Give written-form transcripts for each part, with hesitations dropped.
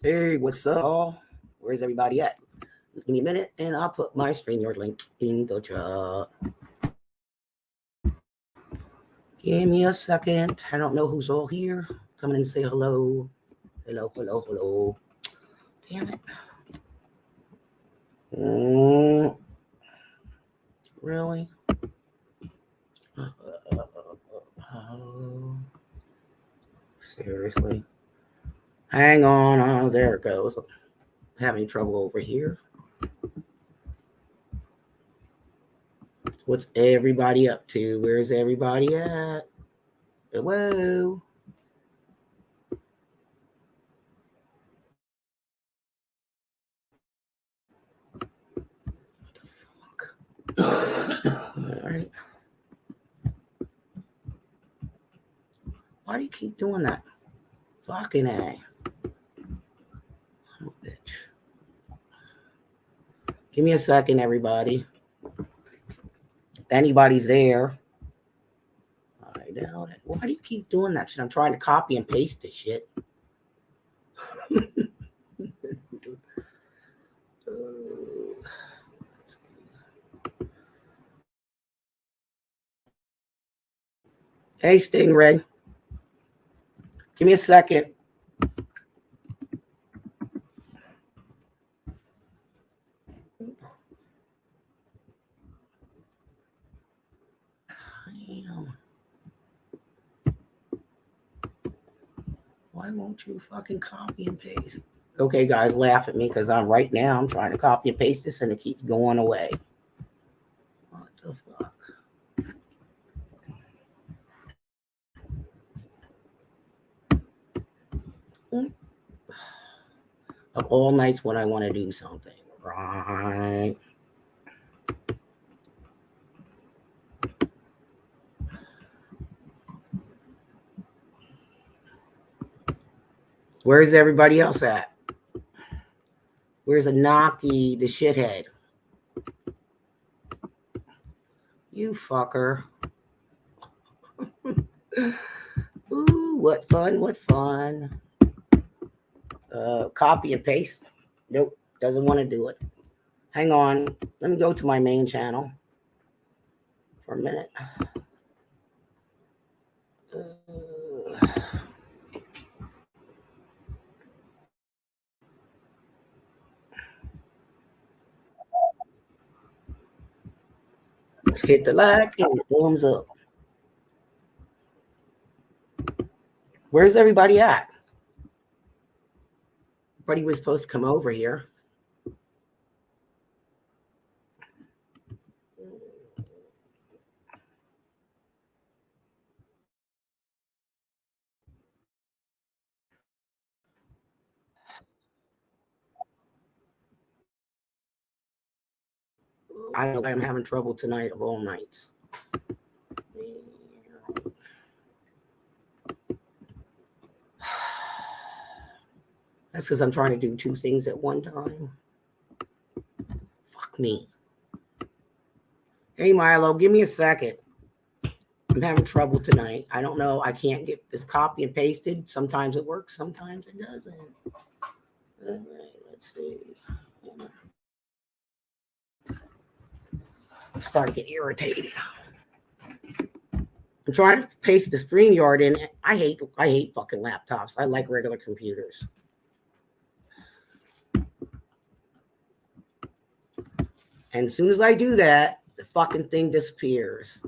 Hey, what's up, all? Where's everybody at? Give me a minute, and I'll put my StreamYard link in the chat. Give me a second. I don't know who's all here. Come in and say hello. Hello, hello, hello. Damn it. Really? Seriously? Hang on. Oh, there it goes. Having trouble over here. What's everybody up to? Where's everybody at? Hello? All right. Why do you keep doing that? Fucking A. Oh, bitch. Give me a second, everybody. If anybody's there. I doubt it. Why do you keep doing that shit? I'm trying to copy and paste this shit. Hey, Stingray. Give me a second. Why won't you fucking copy and paste? Okay, guys, laugh at me because I'm trying to copy and paste this and it keeps going away. What the fuck? Of all nights when I want to do something, right? Where's everybody else at? Where's Anaki, the shithead? You fucker. Ooh, what fun, what fun. Copy and paste. Nope, doesn't want to do it. Hang on. Let me go to my main channel for a minute. Hit the like and the thumbs up. Where's everybody at? Everybody was supposed to come over here. I know I'm having trouble tonight of all nights. That's because I'm trying to do two things at one time. Fuck me. Hey, Milo, give me a second. I'm having trouble tonight. I don't know. I can't get this copy and pasted. Sometimes it works. Sometimes it doesn't. All right, let's see. I'm starting to get irritated. I'm trying to paste the StreamYard in. I hate fucking laptops. I like regular computers. And as soon as I do that, the fucking thing disappears.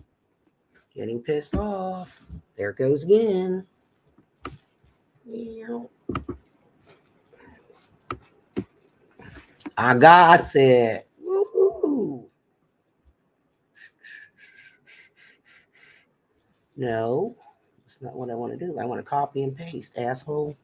Getting pissed off. There it goes again. I got it. Woohoo. No, that's not what I want to do. I want to copy and paste, asshole.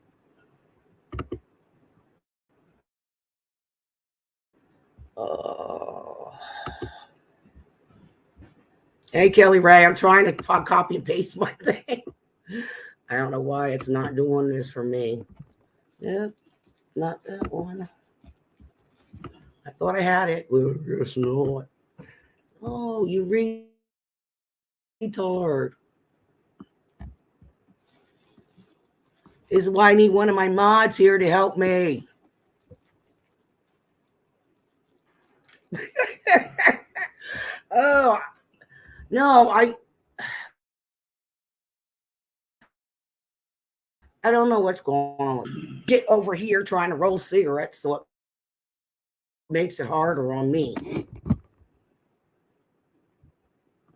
Hey, Kelly Ray, I'm trying to copy and paste my thing. I don't know why it's not doing this for me. Yep, not that one. I thought I had it. Well, guess not. Oh, you retard. This is why I need one of my mods here to help me. Oh, no, I don't know what's going on. Get over here trying to roll cigarettes, so it makes it harder on me.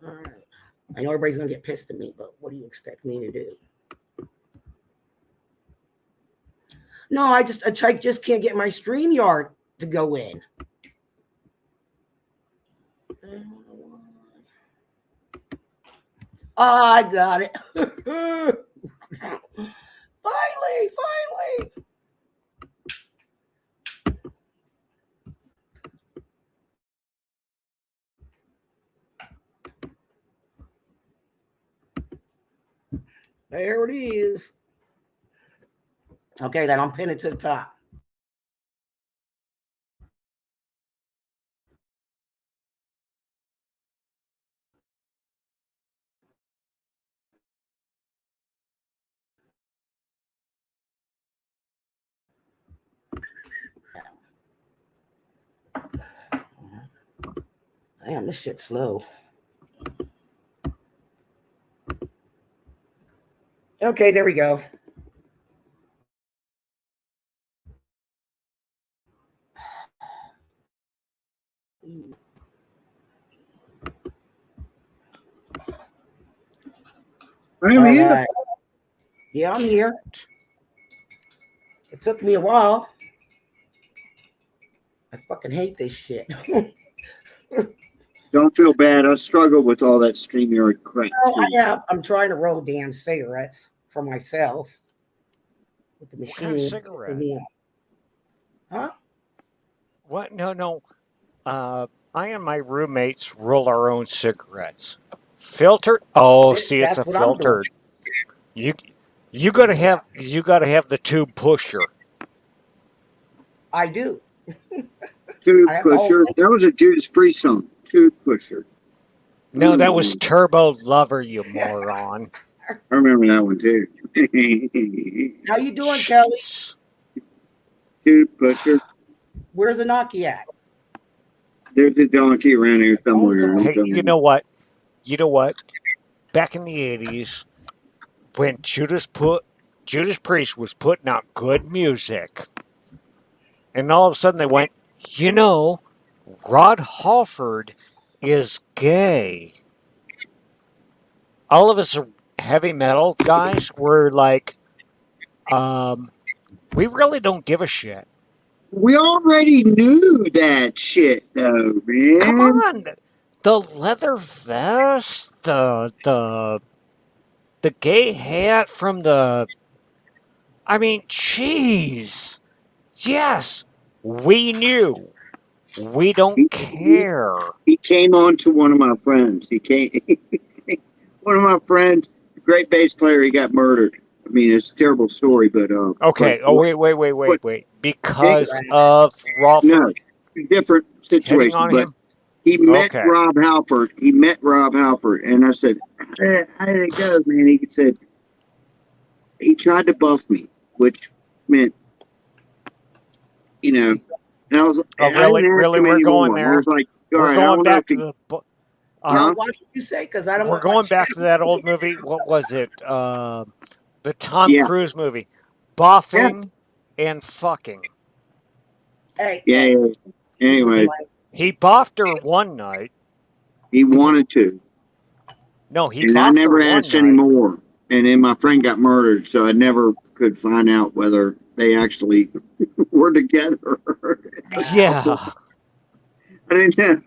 All right. I know everybody's going to get pissed at me, but what do you expect me to do? No, I just can't get my StreamYard to go in. I got it. Finally. There it is. Okay, then I'm pinning it to the top. Damn, this shit's slow. Okay, there we go. I'm here. Right. Yeah, I'm here. It took me a while. I fucking hate this shit. Don't feel bad. I struggle with all that StreamYard crap. I'm trying to roll damn cigarettes for myself with the machine. What kind of cigarette? Huh? What? No. I and my roommates roll our own cigarettes. Filtered? Oh, see, it's a filtered. You gotta have the tube pusher. I do. Tube pusher. That was a Judas Priest song. Tube pusher. No, that was Turbo Lover, you moron. I remember that one too. How you doing, Kelly? Tube pusher. Where's Anaki at? There's a donkey around here somewhere. Hey, you know what? Back in the 80s, when Judas Priest was putting out good music, and all of a sudden they went, Rod Halford is gay. All of us heavy metal guys were like, we really don't give a shit. We already knew that shit, though, man. Come on, the leather vest, the gay hat from the. I mean, jeez. Yes, we knew. We don't care. He came on to one of my friends. One of my friends, great bass player. He got murdered. I mean, it's a terrible story, but okay. Wait. Because of Rolf. No, different situation. But he met Rob Halford. And I said, "How did it go, man?" He said he tried to buff me, which meant, and I was really, we're going there. I was like, all right, we're going back to the. What did you say? Because I don't. We're going back to that old movie. What was it? The Tom Cruise movie, Boffing and Fucking. Hey. Yeah. Anyway, he boffed her one night. He wanted to. No, he. And I never asked anymore. And then my friend got murdered, so I never could find out whether they actually were together. Yeah. I didn't know.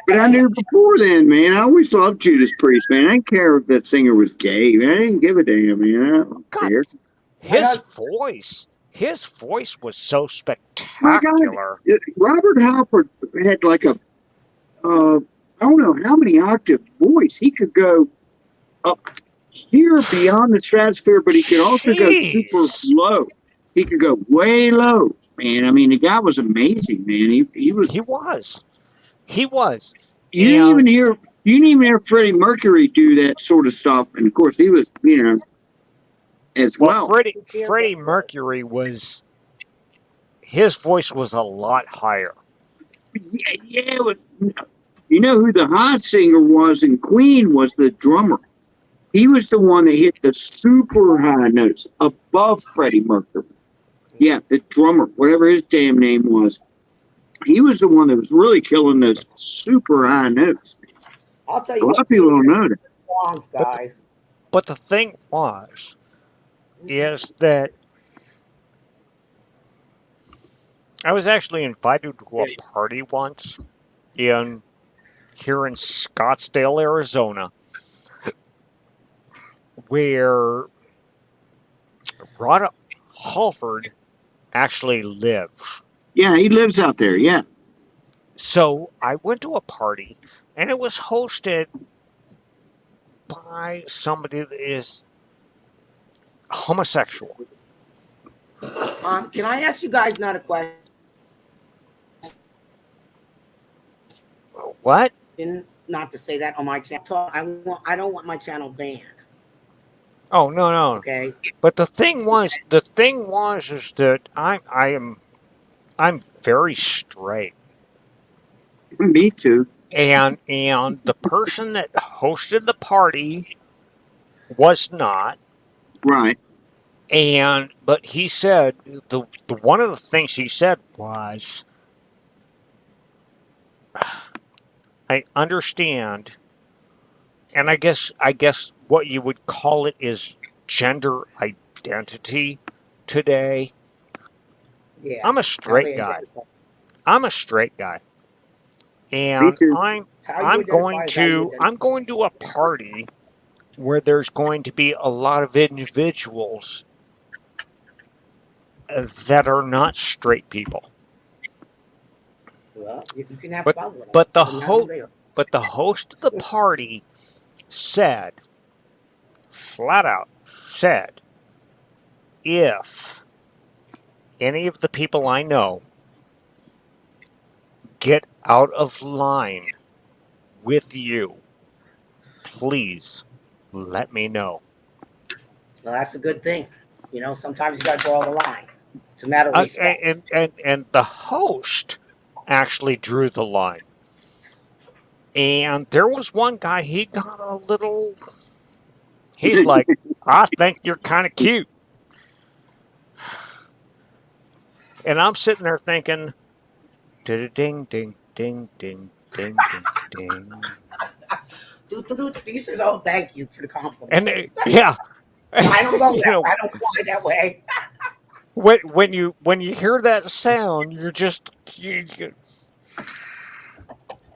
But I knew before then, man. I always loved Judas Priest, man. I didn't care if that singer was gay. Man, I didn't give a damn, man. I don't care. His voice was so spectacular. Robert Halford had like a, I don't know how many octave voice. He could go up here beyond the stratosphere, but he could also go super low. He could go way low. Man, I mean, the guy was amazing, man. He was. You didn't even hear Freddie Mercury do that sort of stuff, and of course, he was, as Well, well. Freddie Mercury his voice was a lot higher. Yeah. You know who the high singer was in Queen was the drummer. He was the one that hit the super high notes above Freddie Mercury. Yeah, the drummer, whatever his damn name was. He was the one that was really killing those super high notes. I'll tell A you lot what, of people don't know that. songs, guys. But the thing is that I was actually invited to a party once here in Scottsdale, Arizona, where Rod Halford actually lives. Yeah, he lives out there. Yeah. So I went to a party, and it was hosted by somebody that is homosexual. Can I ask you guys not a question? What? Not to say that on my channel. I don't want my channel banned. Oh no. Okay. But the thing was is that I'm very straight. Me too. And the person that hosted the party was not. Right. But he said the one of the things he said was, I understand, and I guess what you would call it is gender identity today. Yeah. I'm a straight guy. And Me too. I'm going to a party where there's going to be a lot of individuals that are not straight people. Well, you can have fun with them. But the host of the party said, flat out said, if any of the people I know get out of line with you, please let me know. Well, that's a good thing. You know, sometimes you got to draw the line. It's a matter of respect. And the host actually drew the line. And there was one guy, he got a little... He's like, I think you're kind of cute. And I'm sitting there thinking, ding, ding, ding, ding, ding, ding, ding. He says, "Oh, thank you for the compliment." And yeah, I don't go that way. I don't fly that way. when you hear that sound, you're just you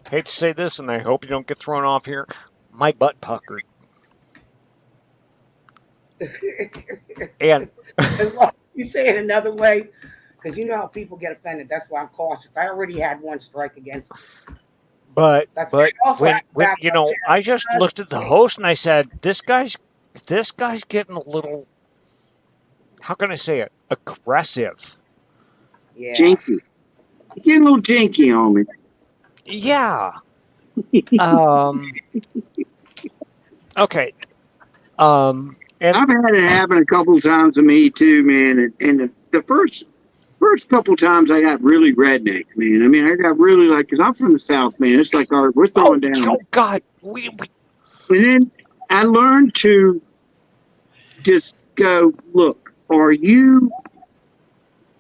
hate to say this, and I hope you don't get thrown off here. My butt puckered. And You say it another way, because you know how people get offended. That's why I'm cautious. I already had one strike against. But when you know, I just looked at the host and I said, this guy's getting a little, how can I say it, aggressive. Yeah. Jinky. You're getting a little jinky on me. Yeah. Okay. And I've had it happen a couple times to me too, man. And the first couple times I got really redneck, man. I mean, I got really like, because I'm from the South, man. It's like, all right, we're throwing down. Oh, God. And then I learned to just go, look, are you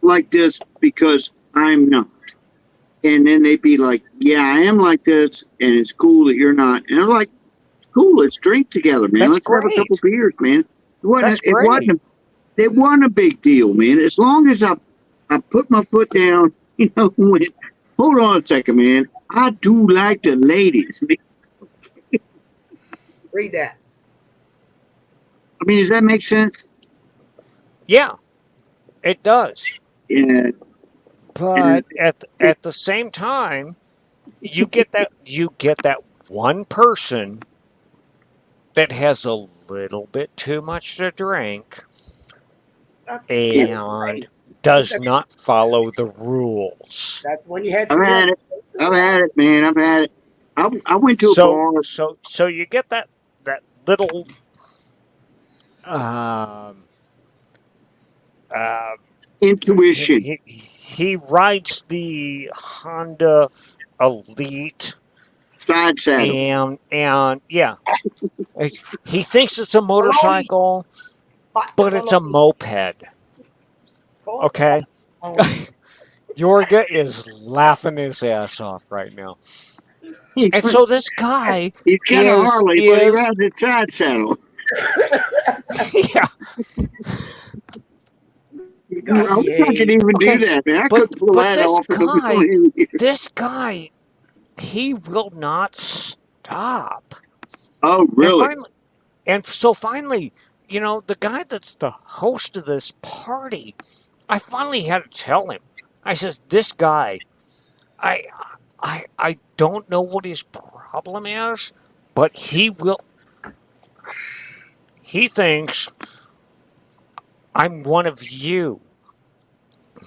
like this because I'm not? And then they'd be like, yeah, I am like this, and it's cool that you're not. And I'm like, cool, let's drink together, man. That's let's have a couple beers, man. It wasn't a big deal, man. As long as I put my foot down, you know, went, hold on a second, man. I do like the ladies. Read that. I mean, does that make sense? Yeah, it does. Yeah. But at the same time, you get that one person that has a little bit too much to drink and does not follow the rules. That's when you had. I've had it, man. I've had it. I went to a bar. So you get that little uh, Intuition. he rides the Honda Elite, Side saddle. and yeah, he thinks it's a motorcycle, but it's a moped. Okay, Yorga is laughing his ass off right now, and so this guy He's got a Harley, but he is rides a side saddle. yeah. I wish I could even Okay, do that, man. I but could pull that this off in a guy, million years. this guy, he will not stop. Oh, And really? finally, and so finally, you know, the guy that's the host of this party, I finally had to tell him. I says, this guy, I, I don't know what his problem is, but he will. He thinks I'm one of you.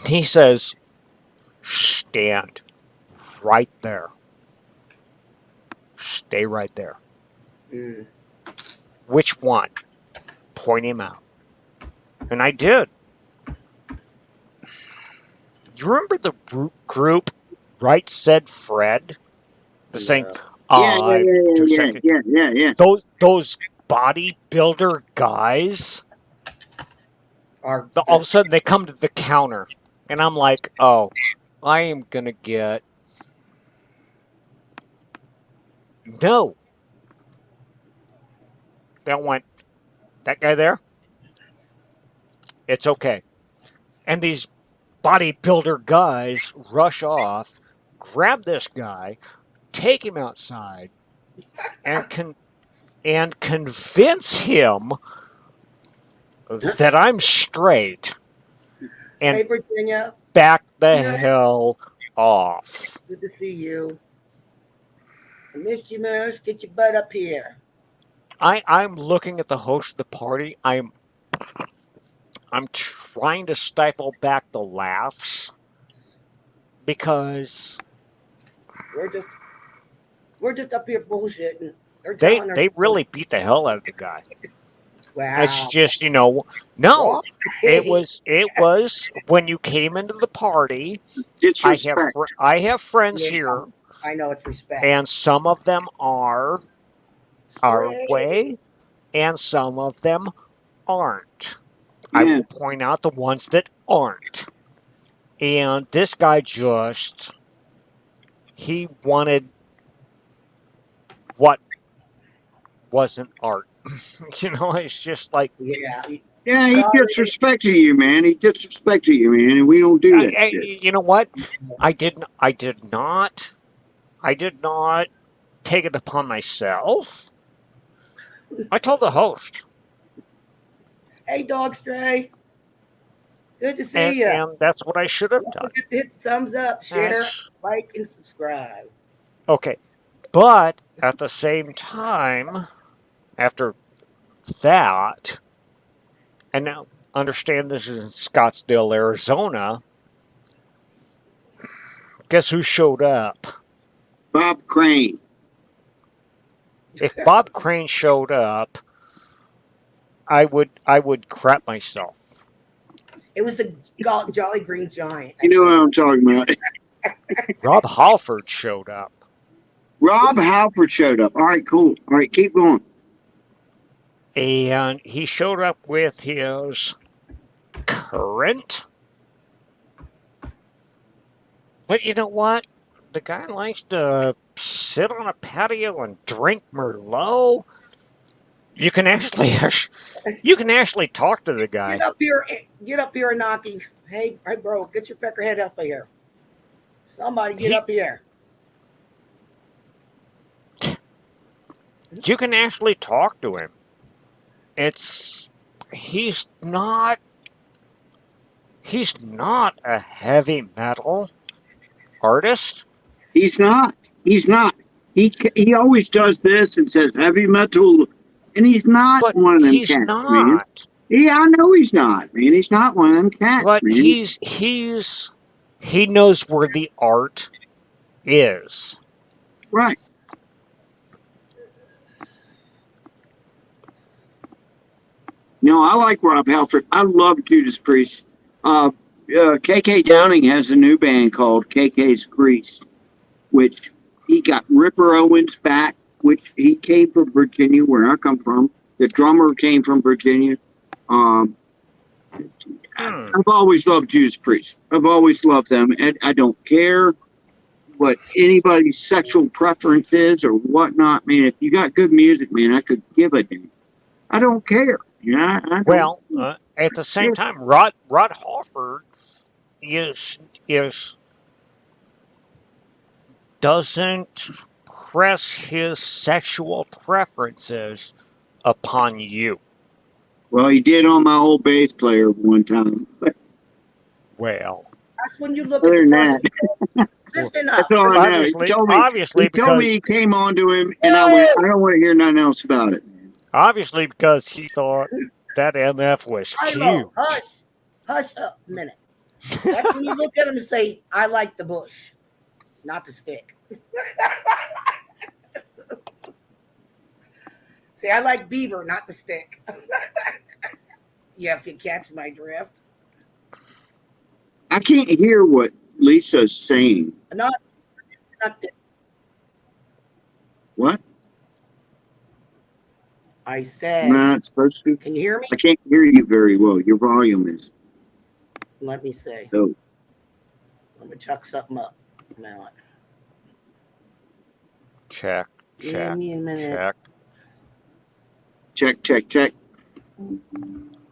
He says, stand right there. Stay right there. Mm. Which one? Point him out. And I did. You remember the group Right Said Fred? The saying, Yeah. those bodybuilder guys, Are all of a sudden they come to the counter. And I'm like, oh, I am going to get... No. That went, that guy there? It's okay. And these bodybuilder guys rush off, grab this guy, take him outside, and convince him that I'm straight and Hey, Virginia. back the hell off. Good to see you. I missed you, Moose. Get your butt up here. I'm looking at the host of the party. I'm trying to stifle back the laughs because we're just up here bullshitting. They really beat the hell out of the guy. Wow. It's just, you know, no. It was when you came into the party. Disrespect. I have friends Yeah, here, I know it's respect. and some of them are our way, and some of them aren't. I will point out the ones that aren't. And this guy he wanted what wasn't art. You know, it's just like... Yeah, he disrespected you, man. He disrespected you, man, and we don't do that shit. You know what? I did not take it upon myself. I told the host. Hey, Dog Stray. Good to see you. And that's what I should have done. Don't forget to hit the thumbs up, share, like, and subscribe. Okay. But at the same time, after that, and now understand this is in Scottsdale, Arizona, guess who showed up? Bob Crane. If Bob Crane showed up, I would crap myself. It was the Jolly Green Giant. You know what I'm talking about. Rob Halford showed up. Rob Halford showed up. All right, cool. All right, keep going. And he showed up with his current. But you know what? The guy likes to sit on a patio and drink Merlot. You can actually talk to the guy. Get up here, Naki. Hey, bro, get your peckerhead up here. Somebody get up here. You can actually talk to him. He's not a heavy metal artist. He's not. He always does this and says heavy metal, and he's not one of them he's cats, not. man. Yeah, I know he's not, man. He's not one of them cats, but man. he knows where the art is. Right. No, I like Rob Halford. I love Judas Priest. KK Downing has a new band called KK's Grease, which he got Ripper Owens back, which he came from Virginia, where I come from. The drummer came from Virginia. I've always loved Judas Priest. I've always loved them, and I don't care what anybody's sexual preference is or whatnot. Man, if you got good music, man, I could give a damn. I don't care. Yeah. Well, at the same time, Rod Halford is doesn't press his sexual preferences upon you. Well, he did on my old bass player one time. Well, That's when you look Other at than the that, listen up. that's all I know. Obviously, He told me he came on to him, and I went, I don't want to hear nothing else about it. Obviously, because he thought that MF was cute. Hello, hush up a minute. That's when you look at him and say, I like the bush, not the stick. Say, I like beaver, not the stick. Yeah, if you catch my drift. I can't hear what Lisa's saying. Not What? I said, Am I not supposed to? can you hear me? I can't hear you very well. Your volume is Let me see. low. Let me chuck something up. Now, Check. give me a minute. Check.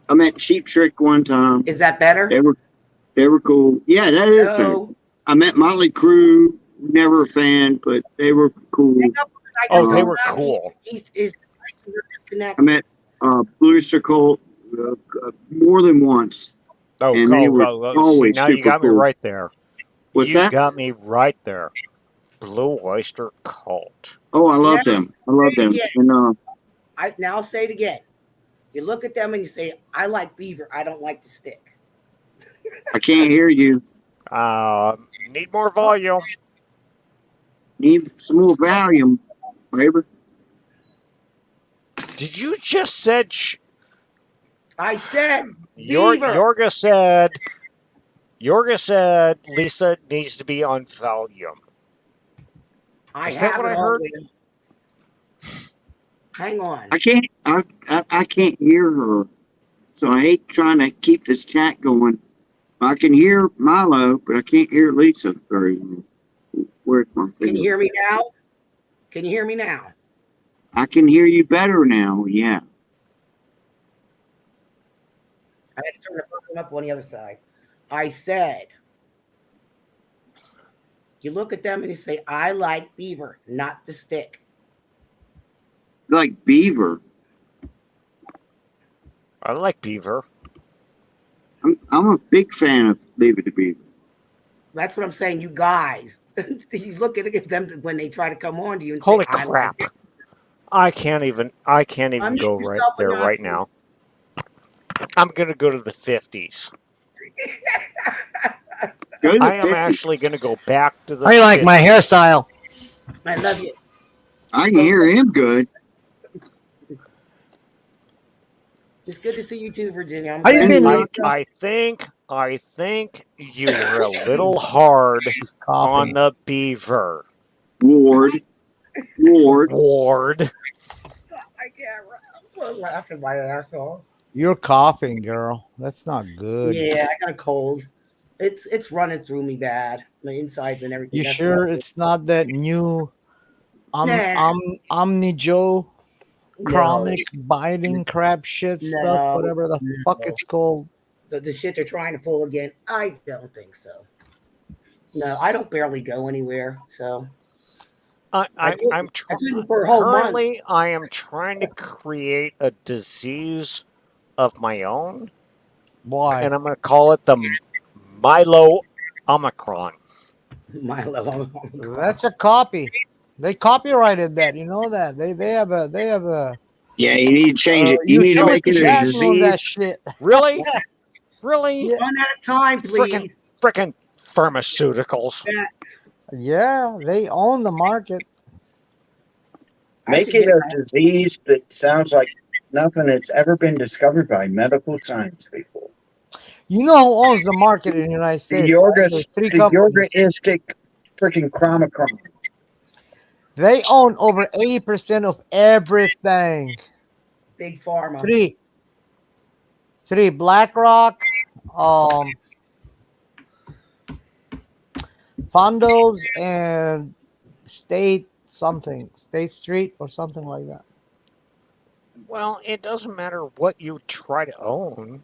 I met Cheap Trick one time. Is that better? They were cool. Yeah, that is better. No. I met Motley Crue. Never a fan, but they were cool. Oh, they were cool. He's I disconnected. met Blue Oyster Cult more than once. Oh, And they were see, always now you super got me cool. right there. What's you that? got me right there. Blue Oyster Cult. Oh, I love them. I love them. Yeah. And Now I'll say it again. You look at them and you say, I like beaver. I don't like the stick. I can't hear you. Need more volume. Need some more volume, baby. Did you just said? I said beaver. Yorga said Lisa needs to be on volume. I Is that have what it I heard? already. Hang on. I can't hear her. So I hate trying to keep this chat going. I can hear Milo, but I can't hear Lisa very well. Where's my Can finger? you hear me now? Can you hear me now? I can hear you better now. Yeah. I had to turn the volume up on the other side. I said, you look at them and you say, I like beaver, not the stick. Like Beaver. I like Beaver. I'm a big fan of Leave It to Beaver. That's what I'm saying, you guys. You look at them when they try to come on to you and Holy say, crap! I like it. I can't even Unmute go right yourself there and right now. I'm gonna go to the 50s. Go to the I am 50s. actually gonna go back to the. I like my 50s. hairstyle. I love you. I can hear him good. It's good to see you too, Virginia. I'm How you glad been, Anyway, Lisa? I think you were a little hard He's coughing. on the Beaver. Ward. Ward. I can't laughing my ass off. You're coughing, girl. That's not good. Yeah, I got a cold. It's running through me bad. My insides and everything. You That's sure not it's not that new Nah. Omni Joe good. chronic biting crap shit No. stuff, whatever the fuck No. it's called? The shit they're trying to pull again. I don't think so. No, I don't barely go anywhere. So I'm I trying. couldn't for a whole month. Currently, I am trying to create a disease of my own, Why? and I'm going to call it the Milo Omicron. Milo. That's a copy. They copyrighted that. You know that they have a Yeah, you need to change it. You need to make utility it a patent on that disease. shit. Really? Yeah. Really? Yeah. One at a time, please. Frickin' pharmaceuticals. Yeah, they own the market. I Make should it get a disease that sounds like nothing that's ever been discovered by medical science before. You know who owns the market in the United States? Right? There's three The companies. Yogaistic freaking Chromicron. They own over 80% of everything. Big Pharma. Three. BlackRock, Fondos, and State Street or something like that. Well, it doesn't matter what you try to own.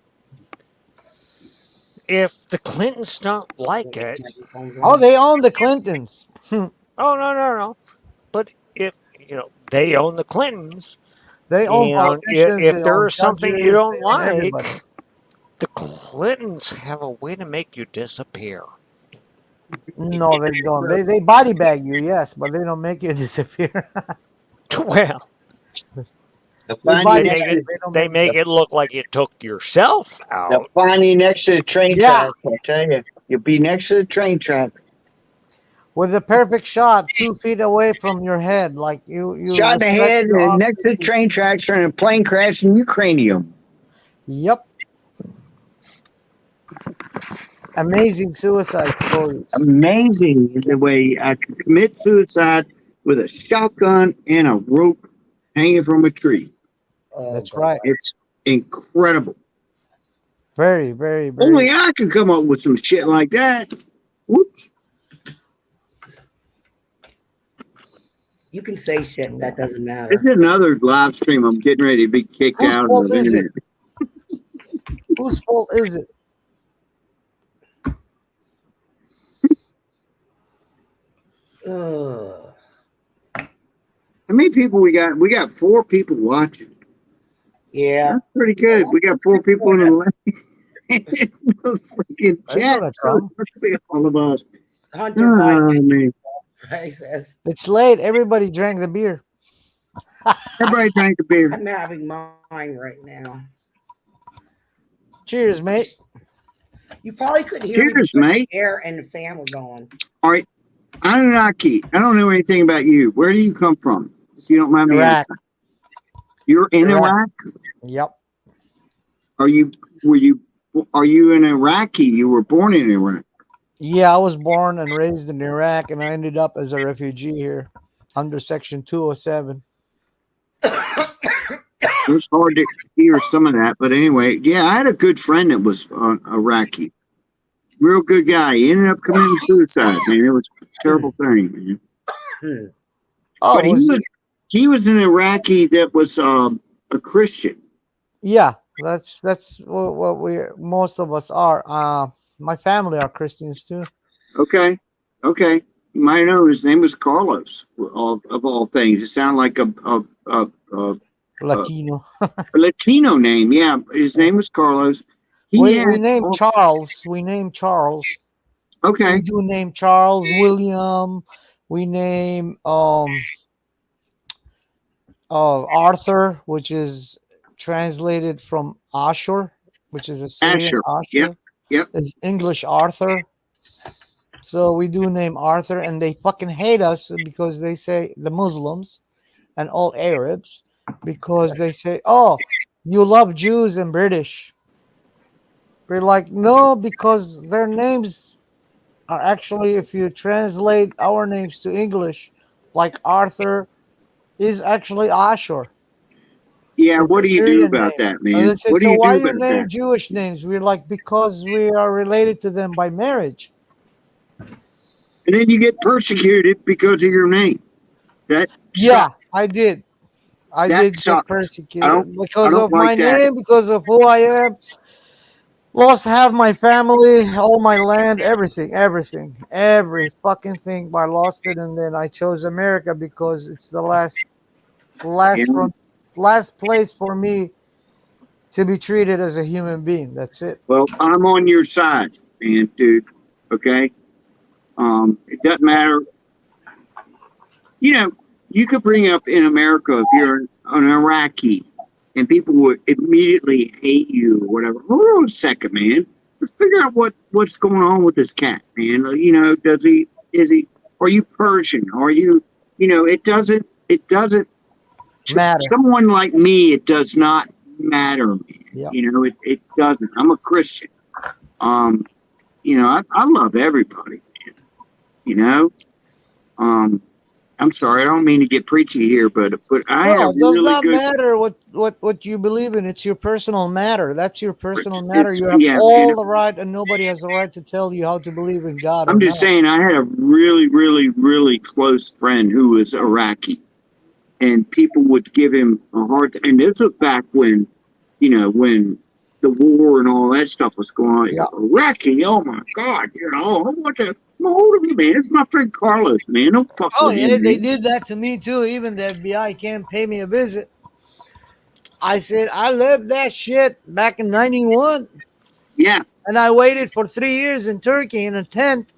If the Clintons don't like it, Oh, they own the Clintons. oh no. But if they own the Clintons, They own and politicians. if They there own is something judges, you don't they own everybody. like, the Clintons have a way to make you disappear. No, they don't. They body bag you, yes, but they don't make you disappear. Well, The They finding body they next bag to, you. They don't they make make it look like you took yourself the out. finding next to the train Yeah. track. I tell you, you'll be next to the train track. with the perfect shot 2 feet away from your head, like you Shot in the stretch head your and arm next to the 2 feet. train tracks during a plane crash in Ukrainium. Yep. Amazing suicide stories. Amazing the way I could commit suicide with a shotgun and a rope hanging from a tree. Oh, That's God. right. It's incredible. Very, very, very. Only I could come up with some shit like that. Whoops. You can say shit. That doesn't matter. This is another live stream. I'm getting ready to be kicked Whose out fault of the is internet. Whose fault is it? Ugh. How many people we got? We got 4 people watching. Yeah. That's pretty good. We got 4 people in the freaking chat. Donald So Trump. must be all of us. Hunter Oh, Biden man. says, It's late. Everybody drank the beer. Everybody drank a beer. I'm having mine right now. Cheers, mate. You probably couldn't hear me Cheers, because mate. the air and the fan were going. All right. Anunnaki, I don't know anything about you. Where do you come from? If you don't mind me Iraq. asking. You're in Iraq. Iraq? Yep. Are you an Iraqi? You were born in Iraq. Yeah, I was born and raised in Iraq, and I ended up as a refugee here under Section 207. It was hard to hear some of that, but anyway, yeah, I had a good friend that was Iraqi. Real good guy. He ended up committing suicide, man. It was a terrible thing, man. Hmm. Oh, But he was an Iraqi that was a Christian. yeah, that's what we most of us are. My family are Christians too. Okay. You might know his name was Carlos, of all things. It sounded like a Latino. Latino name. Yeah, his name was Carlos. We named Charles. We named Charles. Okay. We do name Charles, William. We name Arthur, which is translated from Ashur, which is a Syrian Ashur. Yep. It's English Arthur. So we do name Arthur, and they fucking hate us because they say, the Muslims and all Arabs, because they say, oh, you love Jews and British. We're like, no, because their names are actually, if you translate our names to English, like Arthur is actually Ashur. Yeah, It's what a do you do Syrian about name. that, And man? they say, What do so you why do you about name that? Jewish names? We're like, because we are related to them by marriage. And then you get persecuted because of your name. That Yeah, I did. I That did get sucks. persecuted because don't of my like that. name, because of who I am. Lost half my family, all my land, everything, every fucking thing. I lost it, and then I chose America because it's the last place for me to be treated as a human being. That's it. Well, I'm on your side, man, dude. Okay. It doesn't matter. You know, you could bring up in America if you're an Iraqi, and people would immediately hate you or whatever. Hold on a second, man. Let's figure out what's going on with this cat, man. You know, are you Persian? Are you, it doesn't Matter. someone like me, it does not matter, man. Yep. It doesn't. I'm a Christian. You know, I love everybody. You know, I'm sorry, I don't mean to get preachy here, but I No, have it does really not good. matter what you believe in. It's your personal matter. That's your personal matter. It's You have yeah, all and the right, and nobody has the right to tell you how to believe in God or I'm just not. saying, I had a really, really, really close friend who was Iraqi, and people would give him a hard. And this was back when, you know, when the war and all that stuff was going Yeah. on. Iraqi, oh my God, you know, what the. Hold of you, man. It's my friend Carlos, man. Don't fuck Oh with yeah, him, they man. did that to me too. Even the FBI came pay me a visit. I said I left that shit back in '91, Yeah, and I waited for 3 years in Turkey in a tent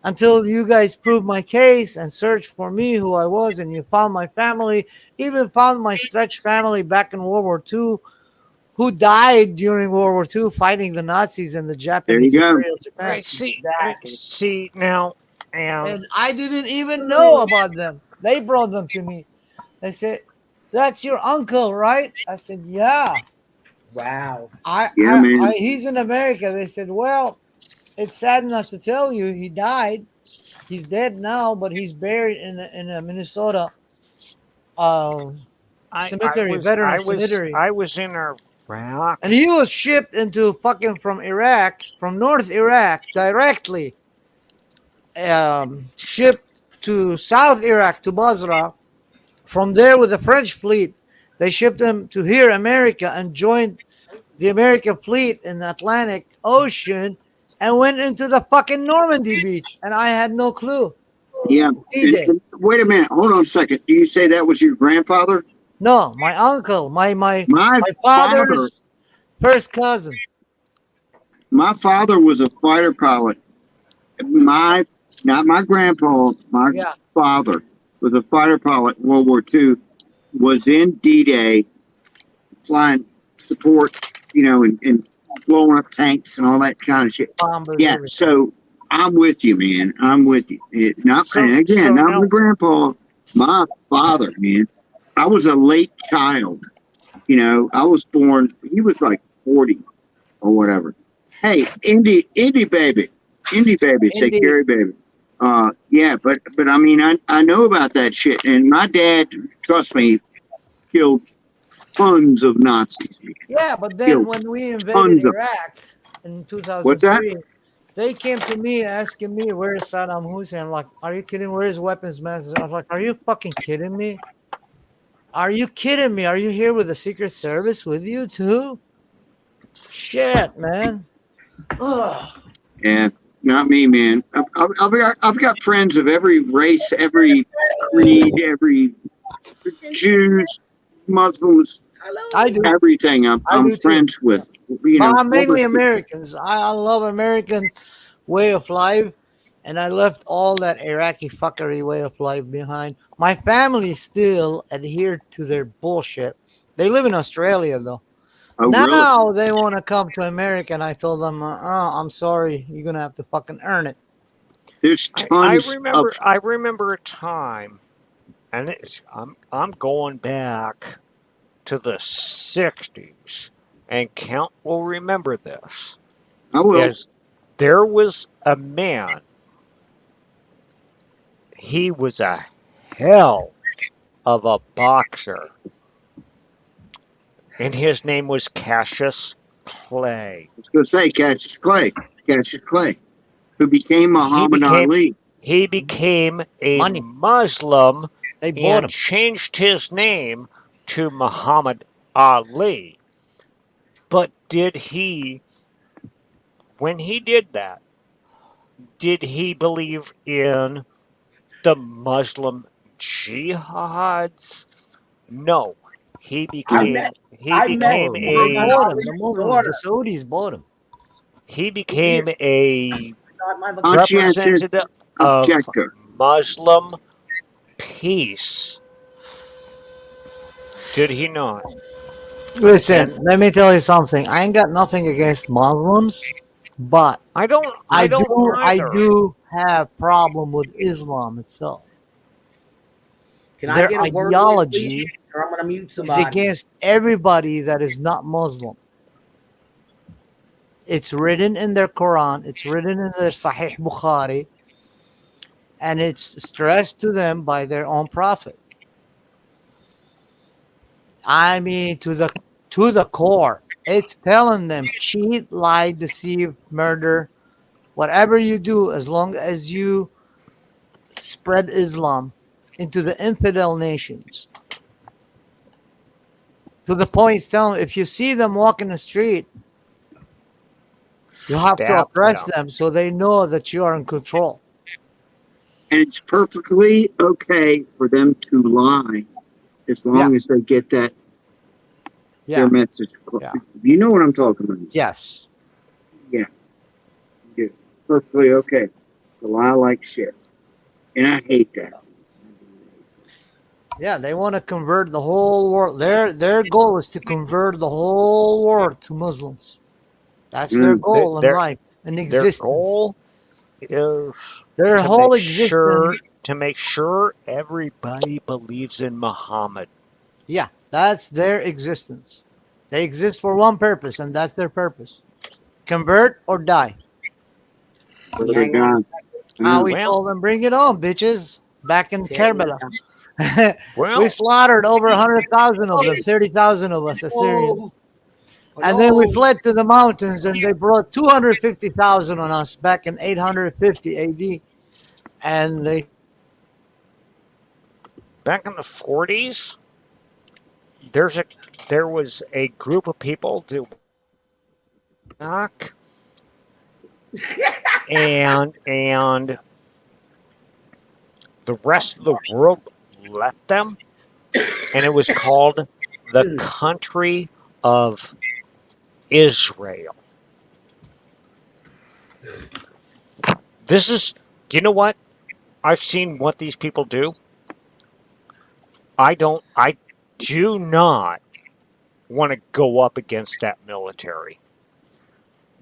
until you guys proved my case and searched for me who I was, and you found my family, even found my stretch family back in World War II, who died during World War II fighting the Nazis and the there you Japanese go. Imperial Japan. Right. See. Exactly. See now. And And I didn't even know about them. They brought them to me. They said, "That's your uncle, right?" I said, "Yeah." Wow. Yeah, man. He's in America. They said, "Well, it's saddening us to tell you he died. He's dead now, but he's buried in a Minnesota uh, cemetery, veteran cemetery." I was in Iraq. And he was shipped into fucking from Iraq, from North Iraq, directly shipped to South Iraq, to Basra. From there, with the French fleet, they shipped him to here, America, and joined the American fleet in the Atlantic Ocean and went into the fucking Normandy beach. And I had no clue. Yeah. D-Day. Wait a minute. Hold on a second. Do you say that was your grandfather? No, my uncle, my My father, father's first cousin. my father was a fighter pilot. Not my grandpa, my Yeah. father was a fighter pilot in World War II, was in D-Day, flying support, you know, and blowing up tanks and all that kind of shit. Bombers, Yeah, everything. so I'm with you, man. I'm with you. And again, not Now my grandpa, my father, man. I was a late child. You know, I was born, he was like 40 or whatever. Hey, indie baby. Indie baby, say Indeed. Gary baby. Yeah, but I mean, I know about that shit. And my dad, trust me, killed tons of Nazis. Yeah, but then Killed when we invaded tons of. Iraq in What's that? 2003, they came to me asking me, "Where's Saddam Hussein?" I'm like, "Are you kidding? Where's weapons master?" I was like, "Are you fucking kidding me? Are you kidding me? Are you here with the Secret Service with you too?" Shit, man. Ugh. Yeah, not me, man. I've got friends of every race, every creed, every Jews, Muslims, I Hello. do. everything. I'm I I'm do too. friends with. You But know, I'm all mainly the Americans. I love American way of life, and I left all that Iraqi fuckery way of life behind. My family still adhere to their bullshit. They live in Australia though. oh really? Now they want to come to America, and I told them, I'm sorry, you're gonna have to fucking earn it." There's tons of. I remember a time, and I'm going back to the '60s, and Count will remember this. I will. Is there was a man. He was a hell of a boxer, and his name was Cassius Clay. I was going to say Cassius Clay, who became He Muhammad became Ali. he became a Money. Muslim They bought and him. changed his name to Muhammad Ali. But when he did that, did he believe in the Muslim jihads? No. He I No. became met he I met became No, they Muhammad a bought him. The Ali's Muslims, the daughter. Saudis bought him. he Here, became a not my vocabulary. Conscientious representative of objector. Muslim peace. Did he not? Listen, And let me tell you something. I ain't got nothing against Muslims, but I don't I either. do have problem with Islam itself. Can I Their get a word in, please? ideology Or I'm gonna mute is somebody. against everybody that is not Muslim. It's written in their Quran. It's written in their Sahih Bukhari, and it's stressed to them by their own prophet. I mean, to the core. It's telling them cheat, lie, deceive, murder, whatever you do, as long as you spread Islam into the infidel nations. To the point, it's telling them, if you see them walking the street, you have to Stab oppress them. them so they know that you are in control. And it's perfectly okay for them to lie as long as they get that Yeah. their message. Yeah. You know what I'm talking about. Yes. Yeah. Yeah. Perfectly okay to lie like shit. And I hate that. Yeah, they want to convert the whole world. Their goal is to convert the whole world to Muslims. That's their goal in Their life, in their existence. goal is Their to whole make existence. sure everybody believes in Muhammad. Yeah, that's their existence. They exist for one purpose, and that's their purpose: convert or die. Brother Hang on. God. How we Well, told them, bring it on, bitches. Back in Tearing it Karbala, down. we well, slaughtered over 100,000 of them, 30,000 of us Assyrians. Oh, And then we no. fled to the mountains, and they brought 250,000 on us back in 850 AD. And they, back in the 40s, there was a group of people that knock and the rest of the world left them, and it was called the country of Israel. This is, you know what? I've seen what these people do. I do not want to go up against that military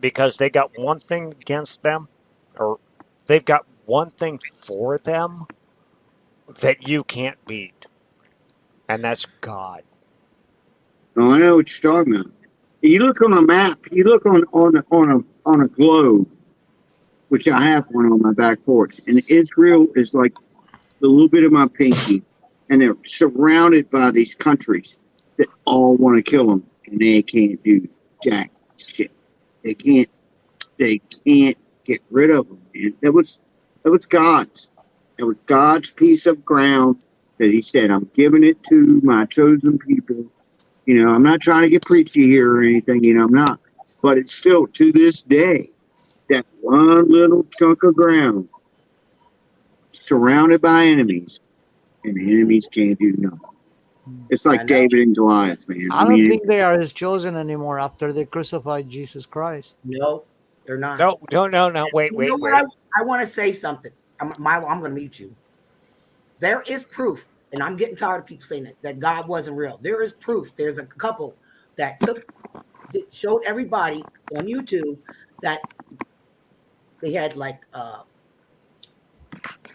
because they got one thing against them, or they've got one thing for them that you can't beat, and that's God. Oh, I know what you're talking about. You look on a map. You look on a globe, which I have one on my back porch, and Israel is like a little bit of my pinky, and they're surrounded by these countries that all want to kill them, and they can't do jack shit. They can't get rid of them. Man. That was God's. It was God's piece of ground that He said, "I'm giving it to my chosen people." You know, I'm not trying to get preachy here or anything. You know, I'm not. But it's still to this day that one little chunk of ground surrounded by enemies, and the enemies can't do nothing. It's I like know. David and Goliath, man. I don't think they are His chosen anymore after they crucified Jesus Christ. No, they're not. No, wait. You know what? I want to say something. I'm going to mute you. There is proof, and I'm getting tired of people saying that God wasn't real. There is proof. There's a couple that showed everybody on YouTube that they had like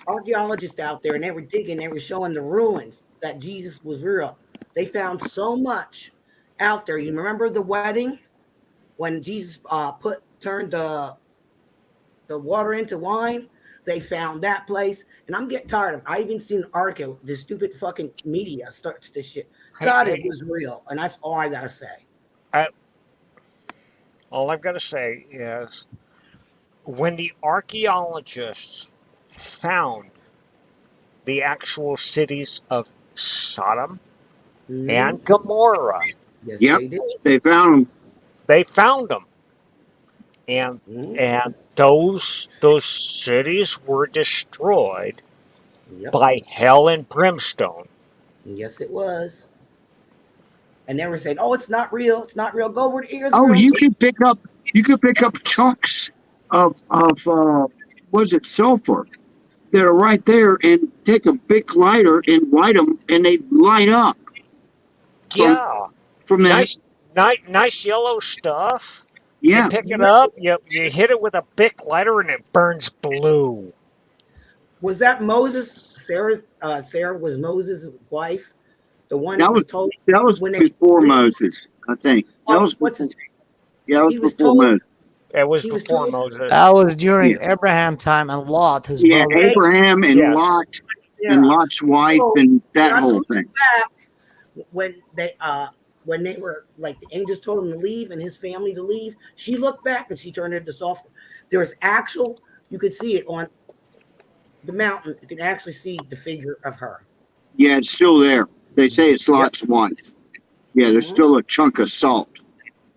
archaeologists out there, and they were digging. They were showing the ruins that Jesus was real. They found so much out there. You remember the wedding when Jesus turned the water into wine? They found that place, and I'm getting tired of it. I even seen an article. This stupid fucking media starts this shit. God, it was real, and that's all I gotta say. All I've got to say is when the archaeologists found the actual cities of Sodom and Gomorrah, Yes, Yep. they did. They found them. they found them. And those cities were destroyed Yep. by hell and brimstone. Yes, it was. And they were saying, "Oh, it's not real. It's not real. Go over to Israel." Oh, you could pick up chunks of was it sulfur that are right there, and take a big lighter and light them, and they light up. Yeah, From that. nice yellow stuff. Yeah. You pick it up, you hit it with a Bic lighter, and it burns blue. Was that Moses? Sarah was Moses' wife. The one That that was told that was when they before leave. Moses, I think. That was What's before, his, yeah, that was he was before told Moses. It was He was before told, Moses. That was during Yeah, Abraham time and Lot, his yeah, brother. Abraham and Yes. Lot yeah. and Lot's wife So and that not to whole look thing. back when they were like the angels told him to leave and his family to leave, she looked back and she turned into sulfur. There's actual, you could see it on the mountain. You can actually see the figure of her. Yeah, it's still there. They say it's Yep. Lot's wife. Yeah, there's Mhm. still a chunk of salt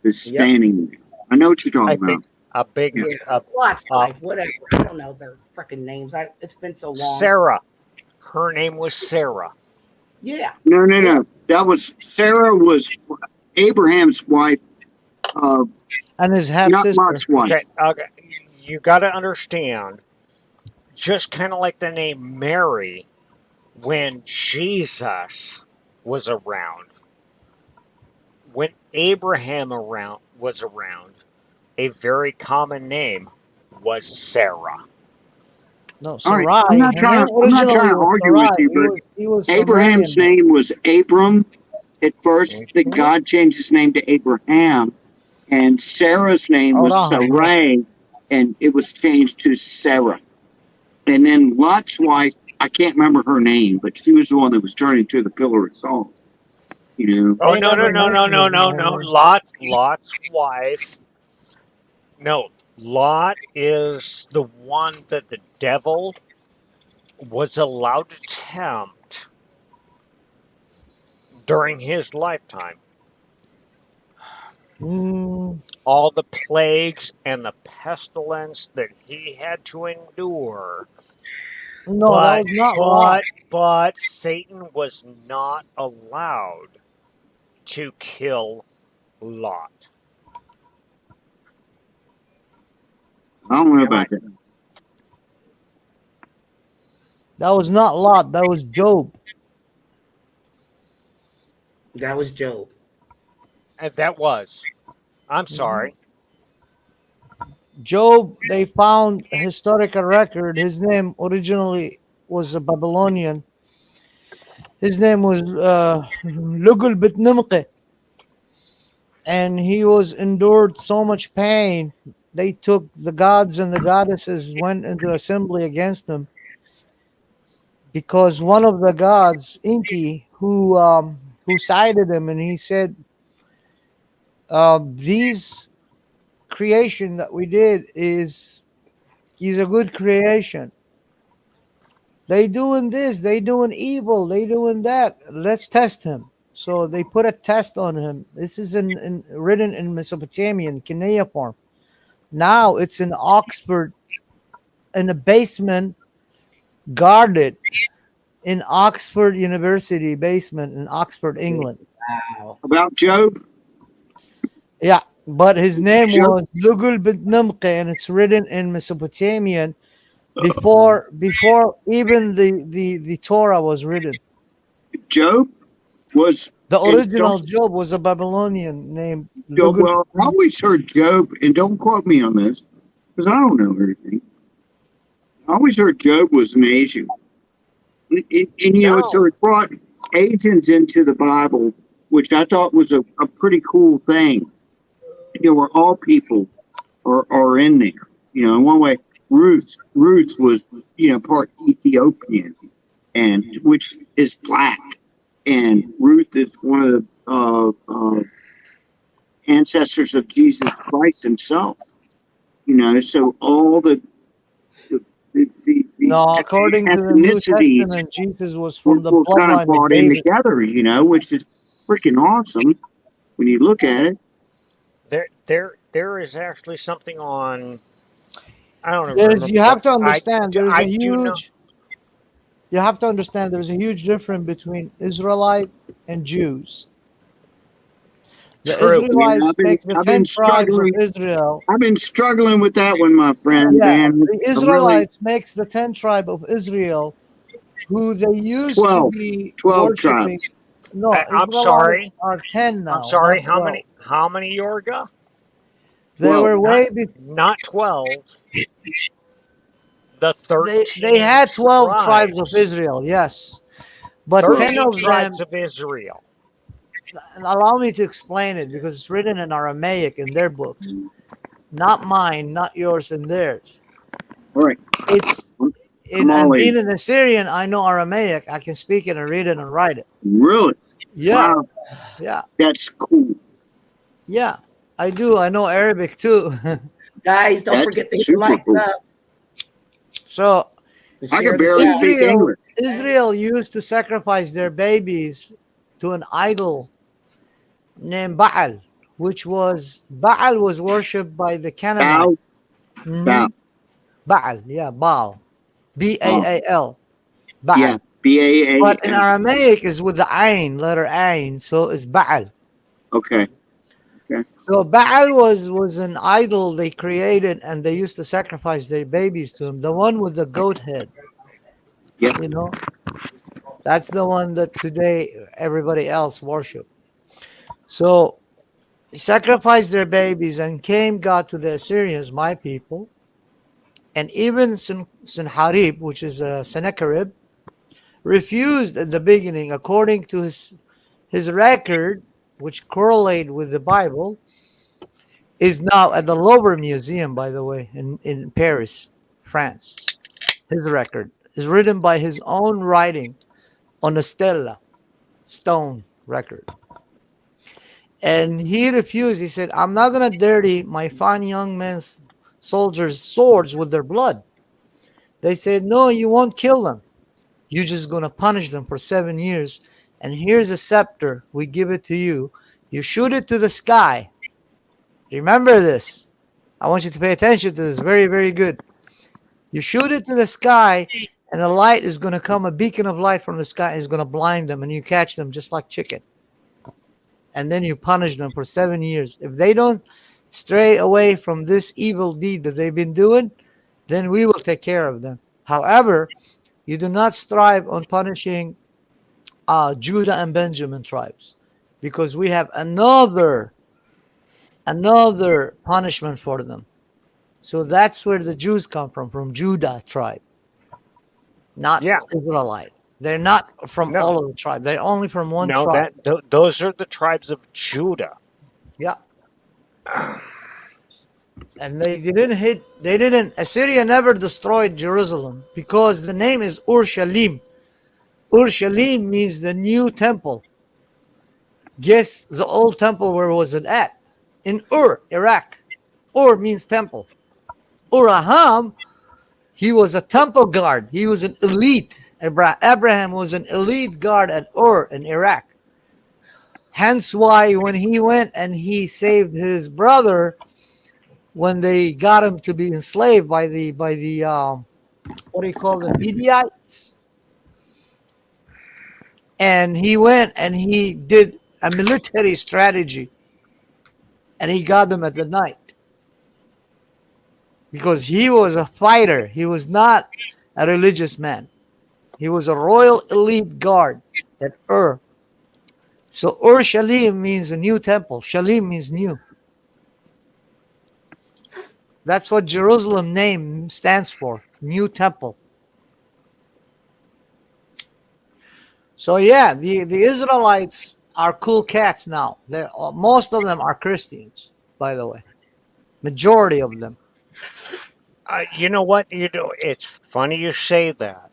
that's Yep. standing there. I know what you're I talking think about. a big Yeah. Lot's uh, wife, whatever. I don't know their freaking names. It's been so long. Sarah. Her name was Sarah. Yeah. No, no, Sarah. no. That was Sarah was Abraham's wife, And his half not sister. Lot's wife. Okay. You got to understand, just kind of like the name Mary, when Jesus was around, when Abraham was around, a very common name was Sarah. No, All right, Sarai. I'm not Her trying. name I'm not originally trying to was argue with Sarai. you, He was but Abraham's Sumerian. name was Abram at first. That Mhm. God changed his name to Abraham, and Sarah's name was Abraham, yeah. Sarai, and it was changed to Sarah. And then Lot's wife, I can't remember her name, but she was the one that was turned into the pillar of salt. You know, Oh They no no never no no mentioned no his no name. no! Lot's wife. No, Lot is the one that the devil was allowed to tempt during his lifetime. Mm, All the plagues and the pestilence that he had to endure. no, that was not Lot. But Satan was not allowed to kill Lot. I don't know Am I? about that. That was not Lot. That was Job. That was Job. That was. I'm Mhm. sorry. Job, they found a historical record. His name originally was a Babylonian. His name was Lugul Bitnimqe, and he was endured so much pain. They took the gods and the goddesses went into assembly against him because one of the gods, Inki, who cited him, and he said, "These creation that we did is a good creation. They doing this, they doing evil, they doing that. Let's test him." So they put a test on him. This is written in Mesopotamian cuneiform. Now it's in Oxford, in a basement, guarded in Oxford University basement in Oxford, England. Wow. About Job, Yeah, but his name Job, was Lugul bint Namqe, and it's written in Mesopotamian before even the Torah was written. Job was, The and original Job was a Babylonian named Job. Lugul. Well, I always heard Job, and don't quote me on this because I don't know everything. I always heard Job was an Asian, and you know, so No. it brought Asians into the Bible, which I thought was a pretty cool thing. You know, where all people are in there. You know, in one way, Ruth was, you know, part Ethiopian, and which is black, and Ruth is one of the ancestors of Jesus Christ himself. You know, so all the No, according to the New ethnicities Testament, Jesus was from the were kind of bloodline of brought in David. together. You know, which is freaking awesome when you look at it. There is actually something on. I don't even There's remember you have what to understand there's I a do know. huge you have to understand there's a huge difference between Israelite and Jews. The True. Yeah, Israelites makes the I've been 10 tribes of struggling. Israel. I've been struggling with that one, my friend. Yeah, Man, the I really Israelites makes the 10 tribe of Israel, who they used to 12, be 12 worshiping. tribes. No, I'm Israelites sorry. are 10 I'm now, sorry. not 12. How many Yorga? They 12. were Not way before. not 12. The They 13 had 12 tribes of tribes. Israel, yes, but 12. 10 13 of them. tribes of Israel. Allow me to explain it because it's written in Aramaic in their books. not mine, not yours and theirs. All right. It's I'm all and being in. an Assyrian, I know Aramaic. I can speak it and read it and write it. Really? Yeah, Wow. yeah, That's cool. yeah. I do. I know Arabic too. Guys, don't That's forget to hit the super likes cool. up. So And I share can the barely chat. speak English. Israel used to sacrifice their babies to an idol named Baal, which was Baal was worshipped by the Canaanites. Bow, bow. Baal, yeah, Baal, Oh, Baal, Baal. yeah. B-A-A-L. But in Aramaic is with the Ain, letter Ain, so it's Baal. Okay. So Baal was an idol they created, and they used to sacrifice their babies to him. The one with the goat head, Yep. you know, that's the one that today everybody else worship. So sacrificed their babies, and came God to the Assyrians, my people, and even Sennacherib, which is Sennacherib, refused at the beginning, according to his record, which correlate with the Bible, is now at the Louvre Museum, by the way, in Paris, France. His record is written by his own writing on a stela, stone record. And he refused. He said, I'm not going to dirty my fine young men's soldiers' swords with their blood. They said, no, you won't kill them. You're just going to punish them for 7 years. And here's a scepter. We give it to you. You shoot it to the sky. Remember this. I want you to pay attention to this. Very, very good. You shoot it to the sky, and a light is going to come, a beacon of light from the sky is going to blind them, and you catch them just like chicken. And then you punish them for 7 years. If they don't stray away from this evil deed that they've been doing, then we will take care of them. However, you do not strive on punishing Judah and Benjamin tribes, because we have another punishment for them. So that's where the Jews come from Judah tribe, not Yeah. Israelite. They're not from No. all of the tribes. They're only from one No, tribe. those are the tribes of Judah. Yeah. And Assyria never destroyed Jerusalem because the name is Urshalim. Urshalim means the new temple. Guess the old temple, where was it at? In Ur, Iraq. Ur means temple. Uraham, he was a temple guard. He was an elite. Abraham was an elite guard at Ur in Iraq. Hence why when he went and he saved his brother, when they got him to be enslaved by the what do you call them, Midianites, and he went and he did a military strategy, and he got them at the night, because he was a fighter. He was not a religious man. He was a royal elite guard at Ur. So Ur Shalim means a new temple. Shalim means new. That's what Jerusalem name stands for, new temple. So yeah, the Israelites are cool cats now. Most of them are Christians, by the way. Majority of them. You know what? It's funny you say that.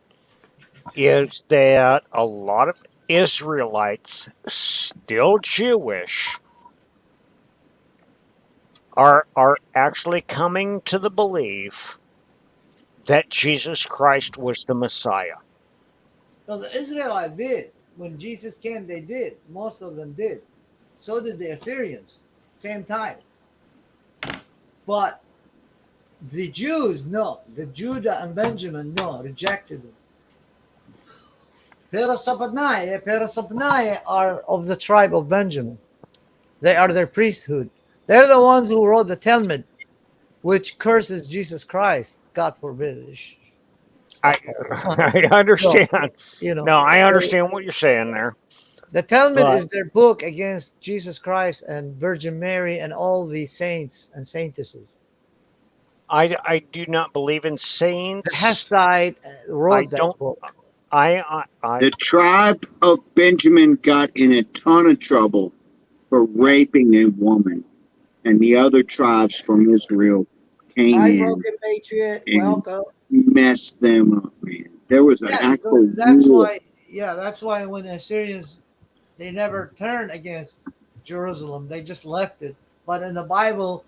Is that a lot of Israelites, still Jewish, are actually coming to the belief that Jesus Christ was the Messiah. No, the Israelites did. When Jesus came, they did. Most of them did. So did the Assyrians. Same time. But the Jews, no. The Judah and Benjamin, no. Rejected them. Perasapnai are of the tribe of Benjamin. They are their priesthood. They're the ones who wrote the Talmud, which curses Jesus Christ. God forbid. I understand. You know, No, I understand what you're saying there. the Talmud But- is their book against Jesus Christ and Virgin Mary and all the saints and saintesses. I do not believe in The saints. Heside wrote I that don't- book. The tribe of Benjamin got in a ton of trouble for raping a woman. and the other tribes from Israel came Hi, in Broken Patriot. and Welcome. messed them up, man. There was an Yeah, actual because that's war. why. Yeah, that's why when the Assyrians they never turned against Jerusalem, they just left it. But in the Bible,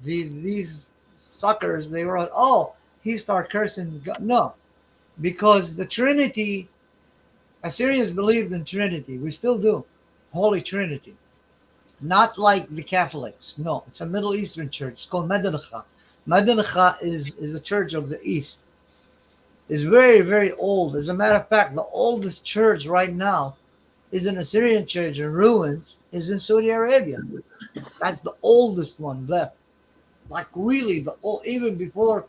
these suckers they wrote, "Oh, he started cursing God." No, because the Trinity, Assyrians believed in Trinity. We still do, Holy Trinity. Not like the Catholics. No, it's a Middle Eastern church. It's called Medincha. Medincha is a church of the East. It's very, very old. As a matter of fact, the oldest church right now is an Assyrian church in ruins, is in Saudi Arabia. That's the oldest one left. Like really the old, even before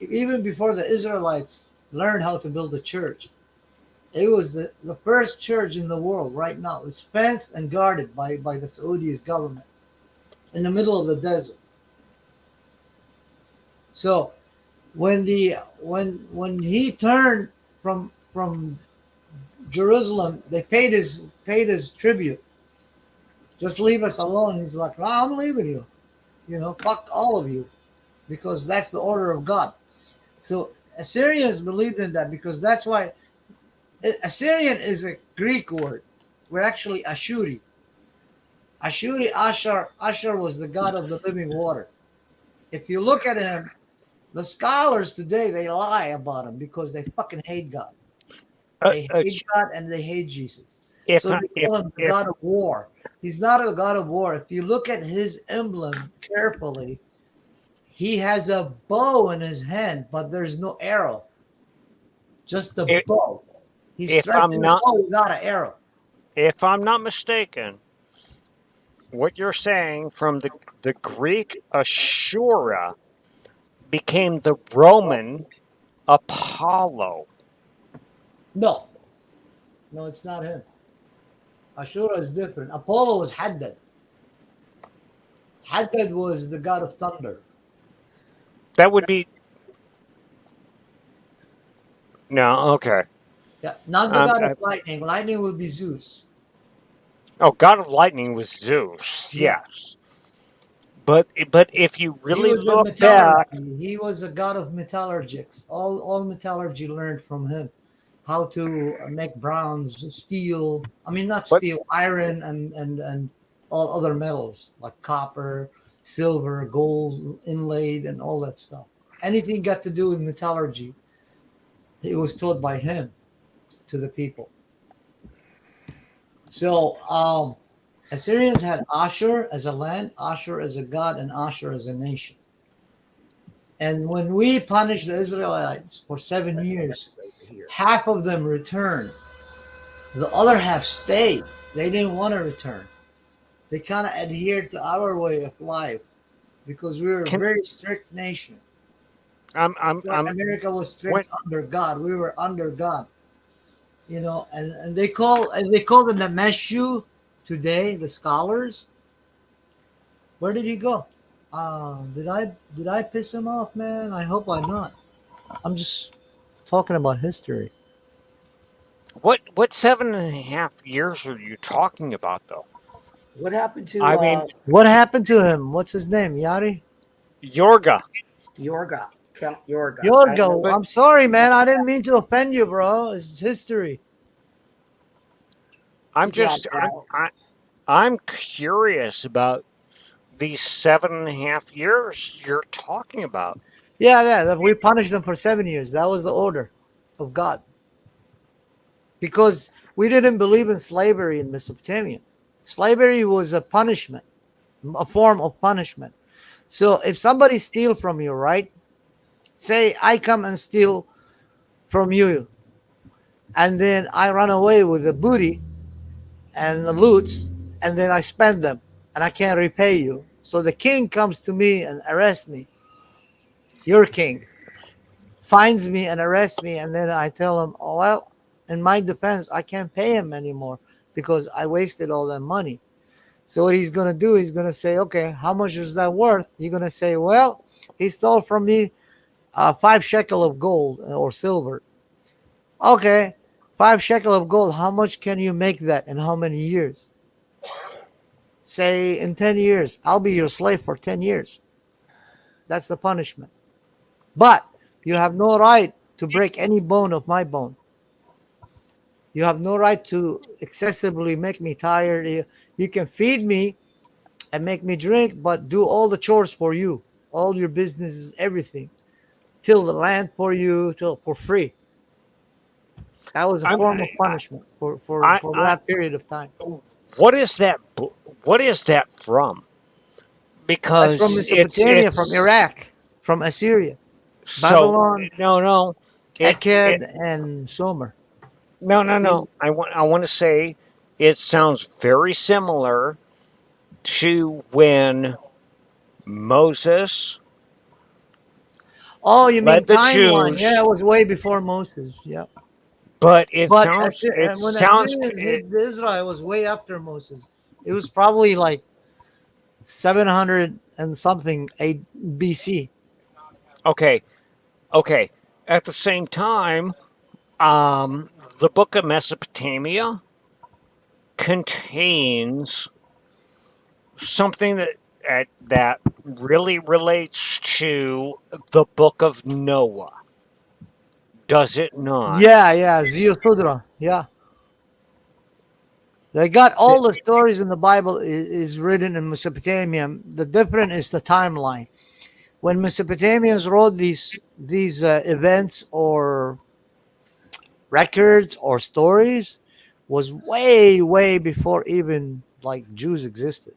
the Israelites learned how to build a church. It was the first church in the world right now. It's fenced and guarded by the Saudi government in the middle of the desert. So when he turned from Jerusalem, they paid his tribute. Just leave us alone. He's like, no, I'm leaving you. Fuck all of you, because that's the order of God. So Assyrians believed in that because that's why Assyrian is a Greek word. We're actually Ashuri. Ashuri, Ashur was the god of the living water. If you look at him, the scholars today they lie about him because they fucking hate God. Uh, They uh, hate God and they hate Jesus. if So they call him the if God of war. He's not a God of war. If you look at his emblem carefully, he has a bow in his hand, but there's no arrow, just a if, bow. He's if I'm stretching the not bow without an arrow. if I'm not mistaken, what you're saying from the Greek Ashura became the Roman Apollo. No, no, it's not him. Ashura is different. Apollo was Haddad. Haddad was the god of thunder. That would be no, okay. Yeah, not the Um, god of uh, lightning. Lightning would be Zeus. oh, God of Lightning was Zeus, Yeah, yes. But if you he really was a look back, metallurgy. He was a god of metallurgics. All metallurgy learned from him how to make bronze, steel. I mean, not but steel, iron, and all other metals like copper, silver, gold, inlaid, and all that stuff. Anything got to do with metallurgy, it was taught by him to the people. So Assyrians had Ashur as a land, Ashur as a god, and Ashur as a nation. And when we punished the Israelites for 7 years, half of them returned. The other half stayed. They didn't want to return. They kind of adhered to our way of life because we were a can very strict nation. It's like I'm America was when strict under God. We were under God, and they call them the Meshu today, the scholars. Where did he go? Did I piss him off, man? I hope I'm not. I'm just talking about history. what 7.5 years are you talking about though? What happened to I mean, What happened to him? What's his name? Yari? Yorga, Yorga? Count Yorga. I don't know. Yorgo. but I'm sorry, man. I didn't mean to offend you, bro. It's history. I'm He dropped just out. I'm curious about these 7.5 years you're talking about. Yeah, yeah. We punished them for 7 years. That was the order of God because we didn't believe in slavery in Mesopotamia. Slavery was a punishment, a form of punishment. So if somebody steal from you, right? Say I come and steal from you, and then I run away with the booty and the loots, and then I spend them, and I can't repay you. So the king comes to me and arrests me. Your king finds me and arrests me, and then I tell him, oh well, in my defense, I can't pay him anymore because I wasted all that money. So what he's gonna do, he's gonna say, okay, how much is that worth? You're gonna say, well, he stole from me 5 shekel of gold or silver. Okay, 5 shekel of gold. How much can you make that in how many years? say in 10 years, I'll be your slave for 10 years. That's the punishment. But you have no right to break any bone of my bone. You have no right to excessively make me tired. You can feed me and make me drink, but do all the chores for you, all your businesses, everything, till the land for you, till for free. That was a I'm, form of punishment for I, that period of time. what is that? What is that from? That's from Because Mesopotamia, from it's Iraq, from Assyria, so Babylon, no, it Akkad, and Sumer. no. I want to say it sounds very similar to when Moses Oh, you mean led the timeline? Yeah, Jews, it was way before Moses. Yeah, but but it when sounds Assyrians hit Israel, it was way after Moses. It was probably like 700 and something BC. okay. Okay. At the same time, the book of Mesopotamia contains something that really relates to the book of Noah. Does it not? Yeah, Ziusudra. Yeah, they got all the stories in the Bible is written in Mesopotamia. The difference is the timeline. When Mesopotamians wrote these events or records or stories, was way before even like Jews existed.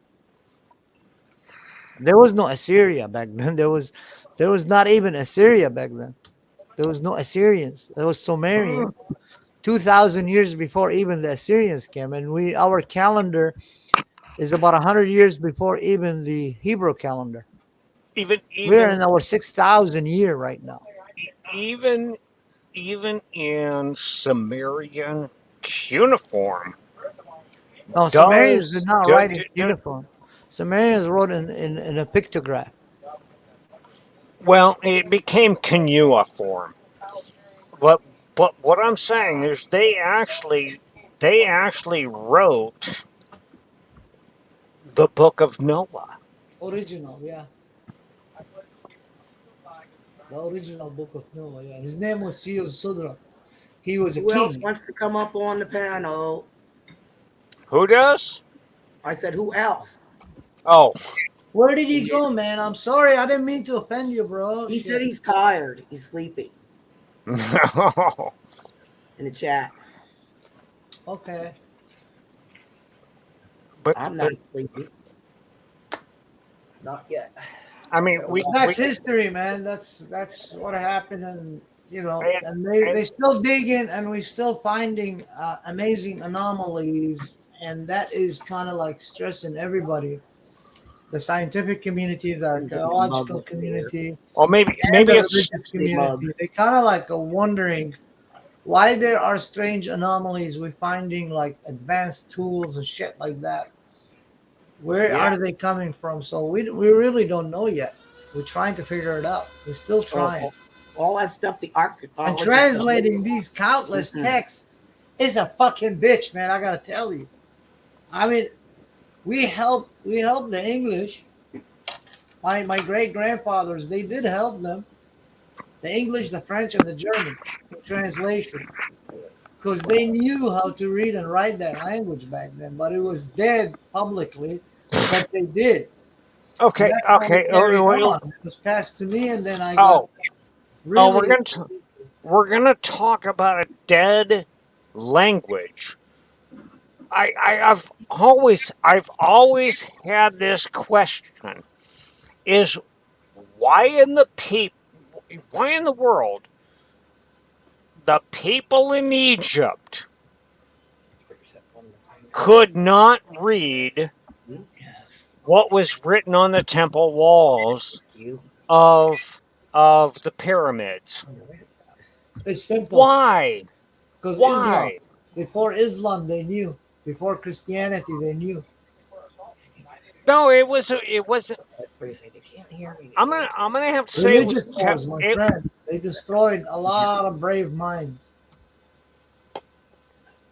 There was no Assyria back then. There was not even Assyria back then. There was no Assyrians. There was Sumerians. 2,000 years before even the Assyrians came, and our calendar is about 100 years before even the Hebrew calendar. Even We're in even our 6,000 year right now. even even in Sumerian cuneiform, No, Sumerians did does not do, write in do, do, cuneiform. Sumerians wrote in a pictograph. well, it became cuneiform. But what I'm saying is they actually wrote the book of Noah. Original, yeah. The original book of Noah, yeah. His name was Sudra. He was a Who else king. wants to come up on the panel? Who does? I said, who else? Oh, Where did he go, man? I'm sorry. I didn't mean to offend you, bro. He said Shit. he's tired. He's sleepy no. in the chat. Okay. but I'm not but sleepy. Not yet. I mean we That's history, man. That's what happened, and and, and they and still digging, and we're still finding amazing anomalies, and that is kind of like stressing everybody, the scientific community, the I'm getting a mug archaeological over here. community, or and maybe the it's religious Big mug. community. They kind of like are wondering why there are strange anomalies. We're finding like advanced tools and shit like that. Where yeah. are they coming from? So we really don't know yet. We're trying to figure it out. We're still Oh, trying. all that stuff, the And archaeology stuff. translating these countless Mm-mm. texts is a fucking bitch, man. I gotta tell you. I mean, we help the English. My great grandfathers, they did help them. The English, the French, and the German in translation. Because they knew how to read and write that language back then, but it was dead publicly. But they did. And Okay, that's how it okay. carried on. It was passed to me, and then I got Oh, oh, really. we're gonna talk about a dead language. I've always had this question: is why in the why in the world the people in Egypt could not read what was written on the temple walls You. of the pyramids? It's simple. Why? Because Islam, Why? before Islam, they knew. Before Christianity, they knew. No, it wasn't. They can't hear me. I'm gonna have to say it was Religious wars, my friend. They destroyed a lot of brave minds.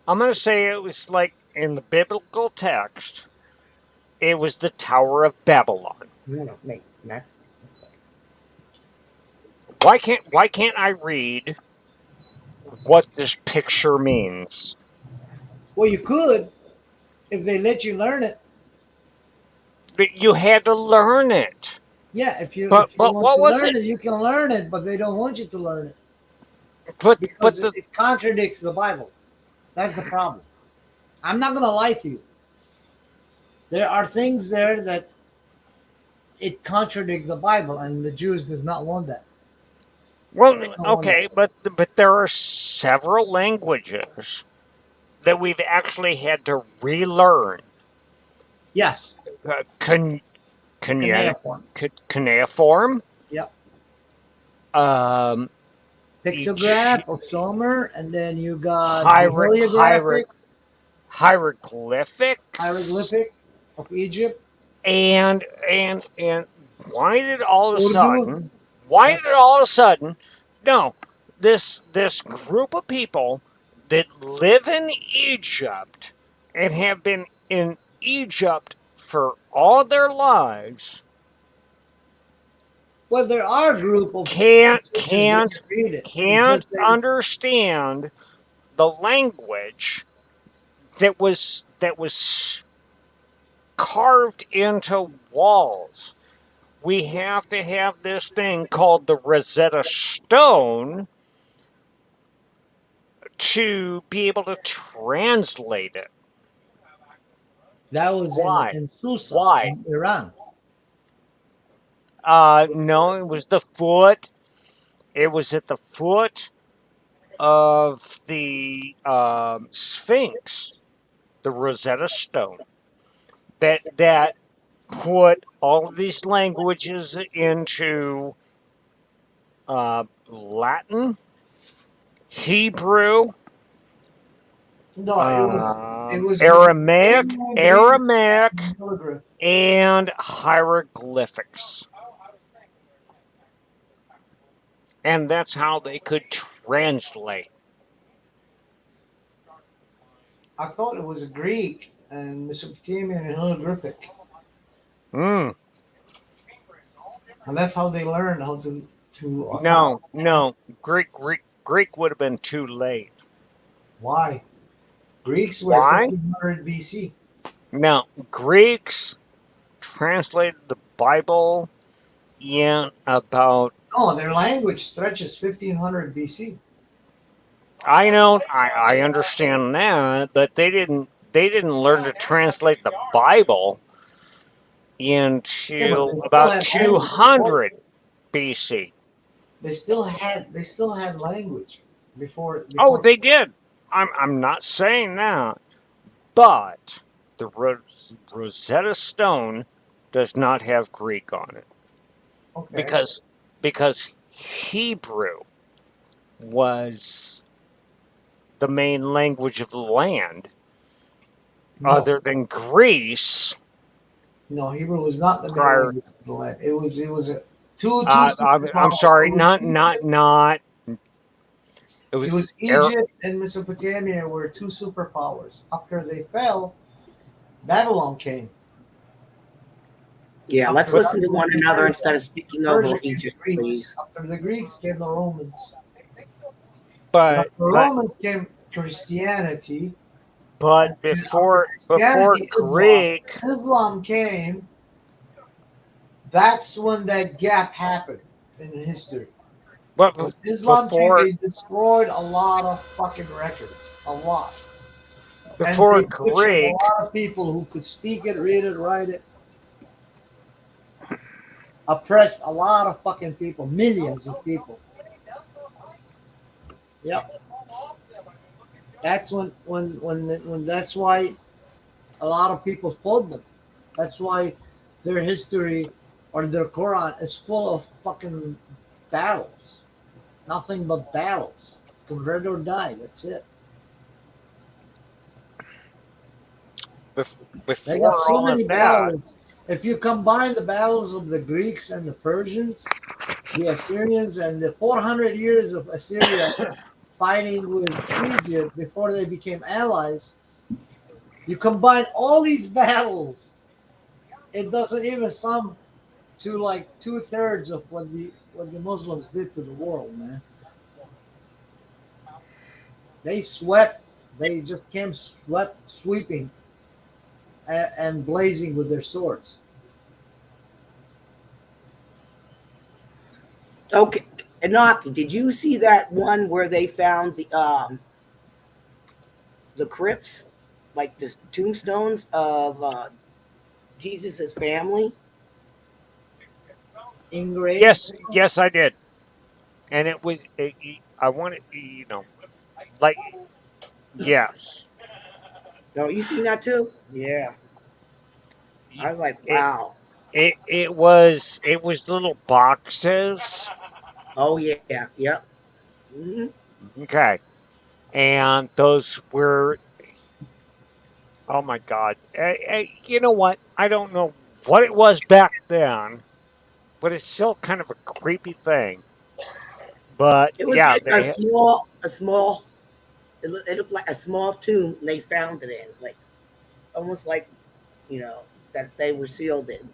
I'm gonna say it was like in the biblical text. It was the Tower of Babylon. No, mate, Mac. Why can't I read what this picture means? Well, you could if they let you learn it. But you had to learn it. Yeah, if you But want what to was learn it? it, you can learn it, but they don't want you to learn it But because the it contradicts the Bible. That's the problem. I'm not gonna lie to you. There are things there that it contradicts the Bible, and the Jews does not want that. well, They don't want that. okay, but there are several languages that we've actually had to relearn. Yes, cuneiform. Cuneiform, Yep. um, Pictograph of Sumer, and then you got the hieroglyphics, hieroglyphic of Egypt, and why did all of a Urdu. sudden, no, this group of people that live in Egypt and have been in Egypt for all their lives Well, there are a group of can't Egyptians that can read it. It's can't just they, understand the language that was carved into walls. We have to have this thing called the Rosetta Stone to be able to translate it. that was Why? in Susa, Why? in Iran. No, it was the foot. It was at the foot of the Sphinx, the Rosetta Stone, that put all of these languages into Latin, Hebrew, No, it was Aramaic, Greek calligraphy. and hieroglyphics. And that's how they could translate. I thought it was Greek and Mesopotamian and hieroglyphic, Mm. and that's how they learned how to. No. Greek would have been too late. Why? Greeks were Why? 1500 BC. Now, Greeks translated the Bible in about. No, their language stretches 1500 BC. I know, I understand that, but they didn't learn to translate the Bible until about 200 BC. They still had language before. Oh, they did. I'm not saying that, but the Rosetta Stone does not have Greek on it Okay. because Hebrew was the main language of the land, No, other than Greece. no, Hebrew was not the main Prior- language of the land. It was a two. I'm sorry, not. It It was Egypt and Mesopotamia were two superpowers. After they fell, Babylon came. Yeah, let's After listen to one Babylon, another Persia, instead of speaking Persia over came Egypt, the Greeks. please. After the Greeks came the Romans. but After the Romans came Christianity. but before Greek, Islam came. That's when that gap happened in history. but When Islam before came, they destroyed a lot of fucking records. A lot. before And they butchered Greek, a lot of people who could speak it, read it, write it. Oppressed a lot of fucking people, millions of people. Yep. That's when that's why a lot of people fought them. That's why their history or their Quran is full of fucking battles. Nothing but battles. Convert or die. That's it. They before got so all many of that, battles. If you combine the battles of the Greeks and the Persians, the Assyrians, and the 400 years of Assyria fighting with Egypt before they became allies, you combine all these battles, it doesn't even sum to like 2/3 of what the Muslims did to the world, man. They swept. They just came sweeping and blazing with their swords. Okay, Enoch, did you see that one where they found the crypts, like the tombstones of Jesus's family? Engraved. Yes, I did. And it was, I wanted, like, yes. No, you seen that too? Yeah. I was like, It, wow. it was little boxes. Oh yeah, yep. Hmm. Okay. And those were, oh my God. You know what? I don't know what it was back then, but it's still kind of a creepy thing. But It was yeah, like a small. It looked like a small tomb, and they found it in, like almost like that they were sealed in.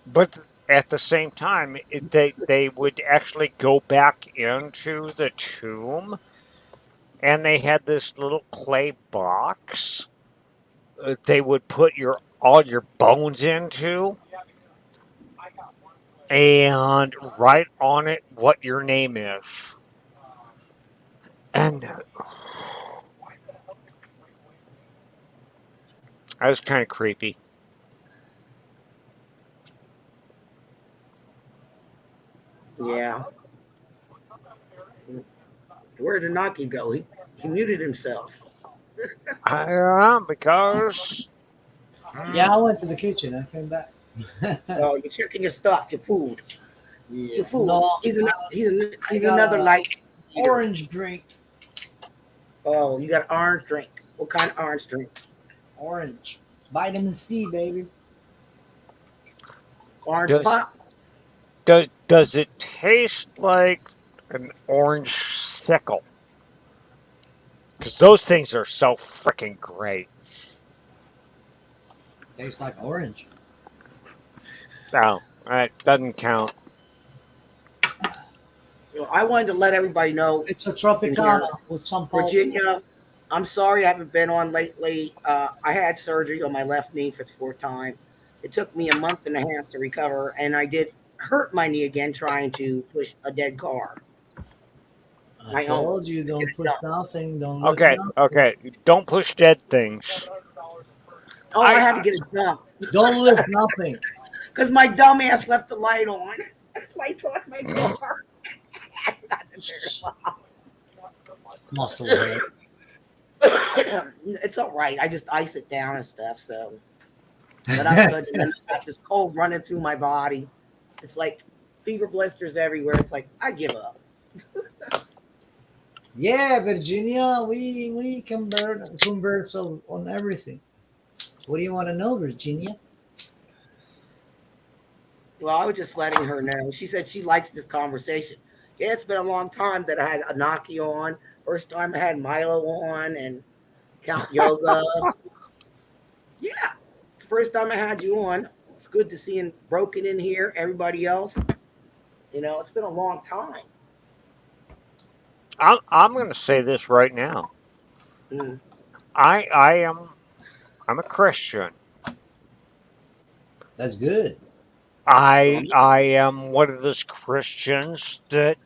but at the same time, they would actually go back into the tomb, and they had this little clay box they would put all your bones into, and write on it what your name is. And that was kind of creepy. Yeah. Where did Naki go? He muted himself. Because Yeah, I went to the kitchen. I came back. Oh, you're checking your stuff, your food. Yeah. Your food. No, He's got another a light eater. orange drink. Oh, you got orange drink. What kind of orange drink? Orange. Vitamin C, baby. Orange does pop? does it taste like an orange sickle? Because those things are so freaking great. Tastes like orange. No, that doesn't count. I wanted to let everybody know It's a in here, Tropicana with some pulp. Virginia. I'm sorry I haven't been on lately. I had surgery on my left knee for the fourth time. It took me a month and a half to recover, and I did hurt my knee again trying to push a dead car. I My own. told you, don't push nothing. Don't lift Okay, nothing. okay. Don't push dead things. Oh, I I had to get it done Don't lift nothing. because my dumbass left the light on. Lights on my car. Not to turn it off. Muscle head. It's all right. I just ice it down and stuff. So, but I'm good. And then I got this cold running through my body. It's like fever blisters everywhere. It's like I give up. Yeah, Virginia, we converse on everything. What do you want to know, Virginia? Well, I was just letting her know. She said she likes this conversation. Yeah, it's been a long time that I had Anaki on. First time I had Milo on and Count Yoga. Yeah, it's the first time I had you on. It's good to see you broken in here. Everybody else, it's been a long time. I'm going to say this right now. Mm. I'm a Christian. That's good. I am one of those Christians that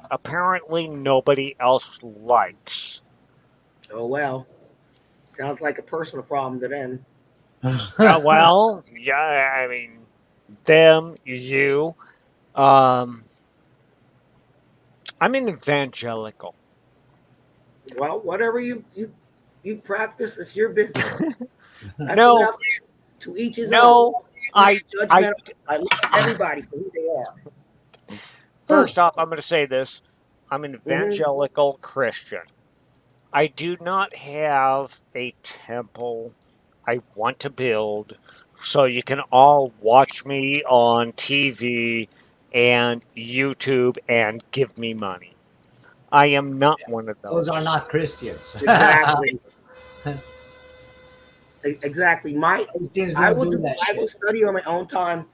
apparently nobody else likes. Oh well, sounds like a personal problem to them. Well, yeah, I mean, them, you. Um, I'm an evangelical. Well, whatever you practice, it's your business. That's No, enough to each his own. no, I Judgmental. I love everybody for who they are. first off, I'm going to say this. I'm an Mhm. evangelical Christian. I do not have a temple I want to build so you can all watch me on TV and YouTube and give me money. I am not one of Those those. are not Christians. Exactly. Exactly. Christians I don't will do do that Bible shit. study on my own time.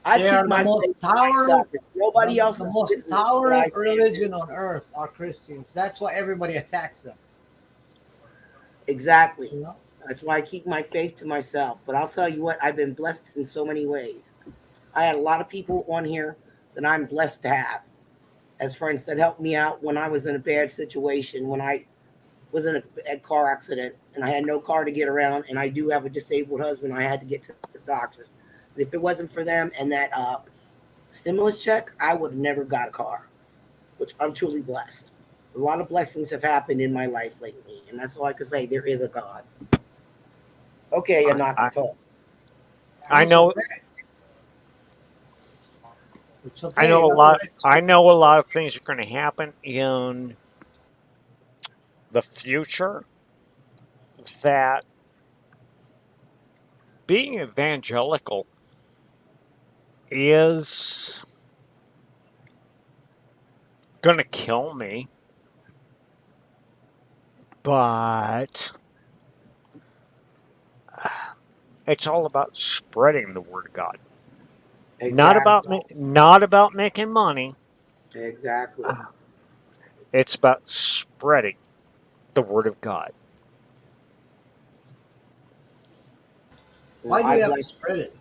I They keep are the my most faith to myself. tolerant, It's nobody the else's most business what I tolerant stand in. religion on earth are Christians. That's why everybody attacks them. Exactly. You know? That's why I keep my faith to myself. But I'll tell you what, I've been blessed in so many ways. I had a lot of people on here that I'm blessed to have as friends that helped me out when I was in a bad situation, when I was in a car accident and I had no car to get around, and I do have a disabled husband. I had to get to the doctors. And if it wasn't for them and that stimulus check, I would have never got a car, which I'm truly blessed. A lot of blessings have happened in my life lately, and that's all I can say. There is a God. Okay, you're I, not I, to talk. I It's know okay. It's I okay. know You a have the lot right to I speak. know a lot of things are going to happen in the future that being evangelical is going to kill me, but it's all about spreading the word of God. Exactly. Not about making money. Exactly. It's about spreading the word of God. Well, Why do I you have to bless. spread it?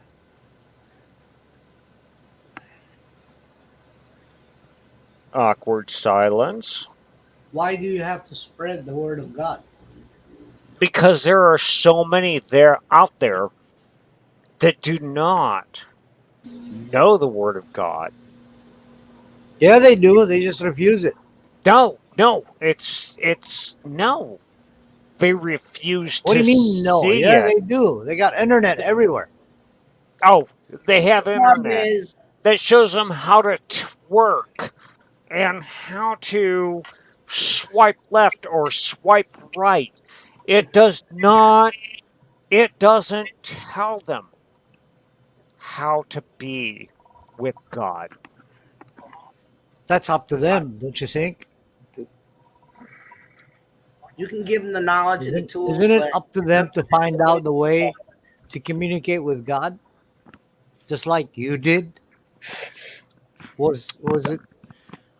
Awkward silence. Why do you have to spread the word of God? Because there are so many there out there that do not know the word of God. Yeah, they do. They just refuse it. No, it's no. They refuse What do to you mean? No. see Yeah, it. they do. They got internet everywhere. Oh, they The have problem internet is, that shows them how to twerk and how to swipe left or swipe right. It does not, it doesn't tell them how to be with God. That's up to them, don't you think? you can give them the knowledge and the Isn't tools, it but up to them to find out the way to communicate with God, just like you did? Was it?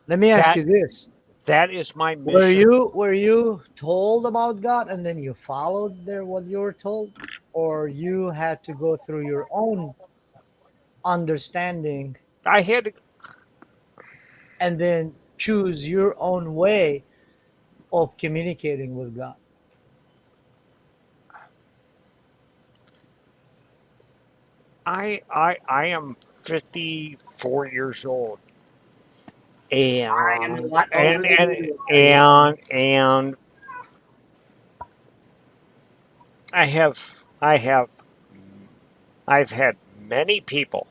Let me ask That you this: that is my Were mission. you told about God and then you followed there what you were told, or you had to go through your own understanding I had to, and then choose your own way of communicating with God? I am 54 years old I am a and lot older and than and you are. Yeah. and and I have I have I've had many people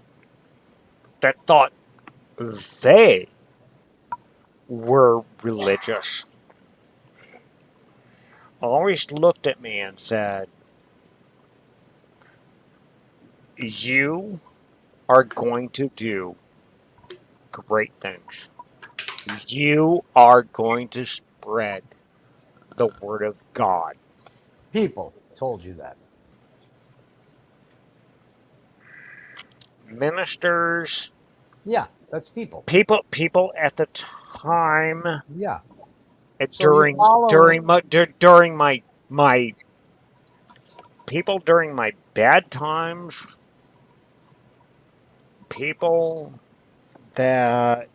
that thought they were religious always looked at me and said, "You are going to do great things. You are going to spread the word of God." People told you that. Ministers, Yeah, that's people. people at the time Yeah. So you during following. during my people during my bad times, people that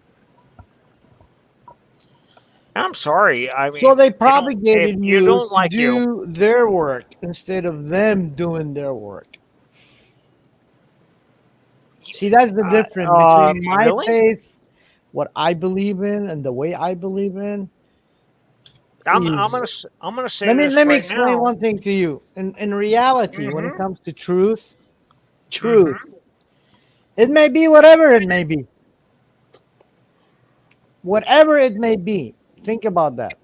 I'm sorry. I So mean, they if propagated you you don't to like you, do their work instead of them doing their work. See, that's the difference between my really, faith, what I believe in, and the way I believe in. Is I'm gonna say let this me right explain now. one thing to you. In reality, when it Mm-hmm. comes to truth, Mm-hmm. it may be whatever it may be. Whatever it may be. Think about that.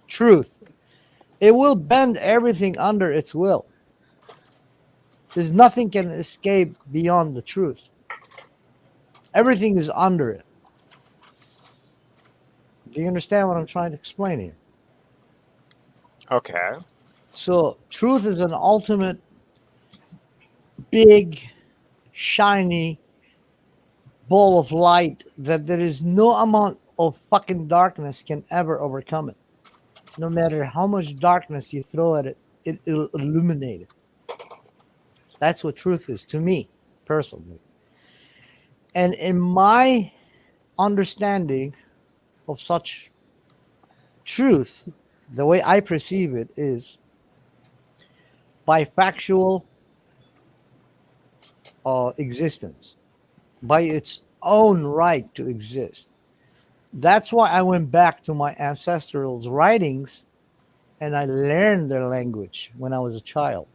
Truth. It will bend everything under its will. There's nothing can escape beyond the truth. Everything is under it. Do you understand what I'm trying to explain here? Okay. So truth is an ultimate big, shiny ball of light that there is no amount of fucking darkness can ever overcome it. No matter how much darkness you throw at it, it'll illuminate it. That's what truth is to me, personally. And in my understanding of such truth, the way I perceive it is by factual existence, by its own right to exist. That's why I went back to my ancestrals' writings and I learned their language when I was a child.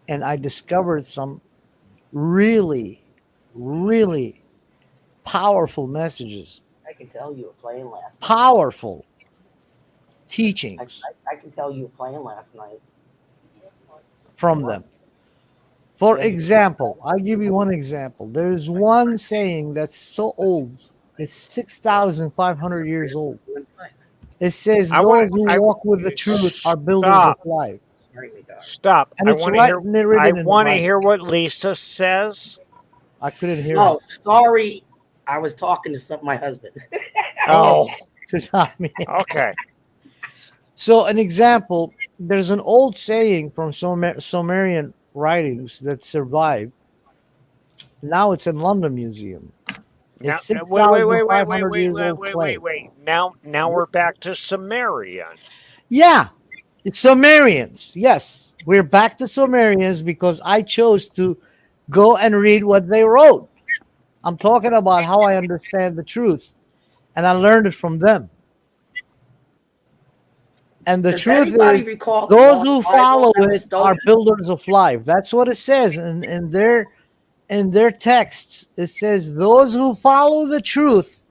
And I discovered some really, really powerful messages, I can tell you were playing last night. powerful I, teachings I can tell you were playing last night. from What? them. For Yeah, example, I'll give you one example. There's one saying that's so old, it's 6,500 years old. It says, I want those who I walk with the truth are builders of stop. life. Sorry, my dog. Stop. And I it's want to hear written in the Bible. what Lisa says. I couldn't hear Oh, sorry. I was talking to my husband. Oh, it. Not me. okay. So, an example, there's an old saying from Sumerian writings that survived. Now it's in London Museum. Now, It's wait. 6,500 years old clay. Now we're back to Sumerian. Yeah, it's Sumerians. Yes, we're back to Sumerians because I chose to go and read what they wrote. I'm talking about how I understand the truth, and I learned it from them. And the Does truth anybody is, recall the those Lost who Bible follow that was it are stolen? builders of life. That's what it says in their texts. It says those who follow the truth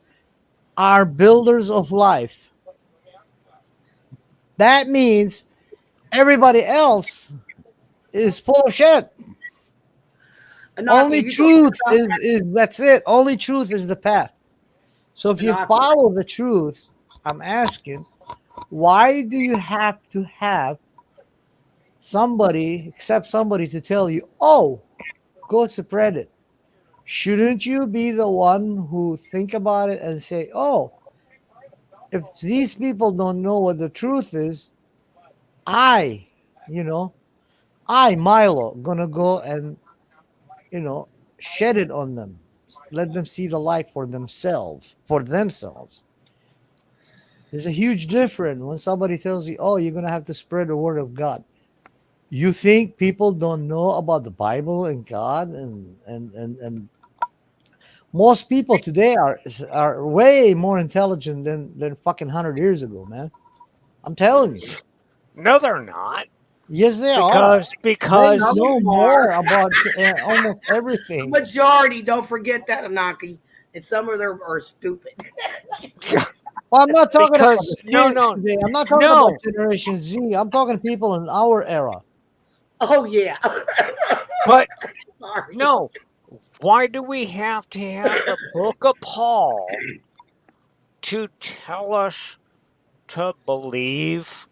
are builders of life. That means everybody else is full of shit. Anaki, Only you talking truth about is that's it. Only truth is the path. So if you Anaki? follow the truth, I'm asking, why do you have to have somebody, except somebody to tell you, oh, go spread it? Shouldn't you be the one who think about it and say, oh, if these people don't know what the truth is, I, you know, I, Milo, gonna go and, shed it on them. Let them see the light for themselves. For themselves. There's a huge difference when somebody tells you, oh, you're gonna have to spread the word of God. You think people don't know about the Bible and God and most people today are way more intelligent than fucking 100 years ago, man. I'm telling you. No, they're not. Yes, they are. They Because Some of know them more are. about almost The everything. majority, don't forget that, Anaki. And some of them are stupid. Well, I'm not talking about the no, kids no, today. I'm not talking about no. Generation Z. I'm talking people in our era. Oh yeah. But Sorry. no. Why do we have to have the Book of Paul to tell us to believe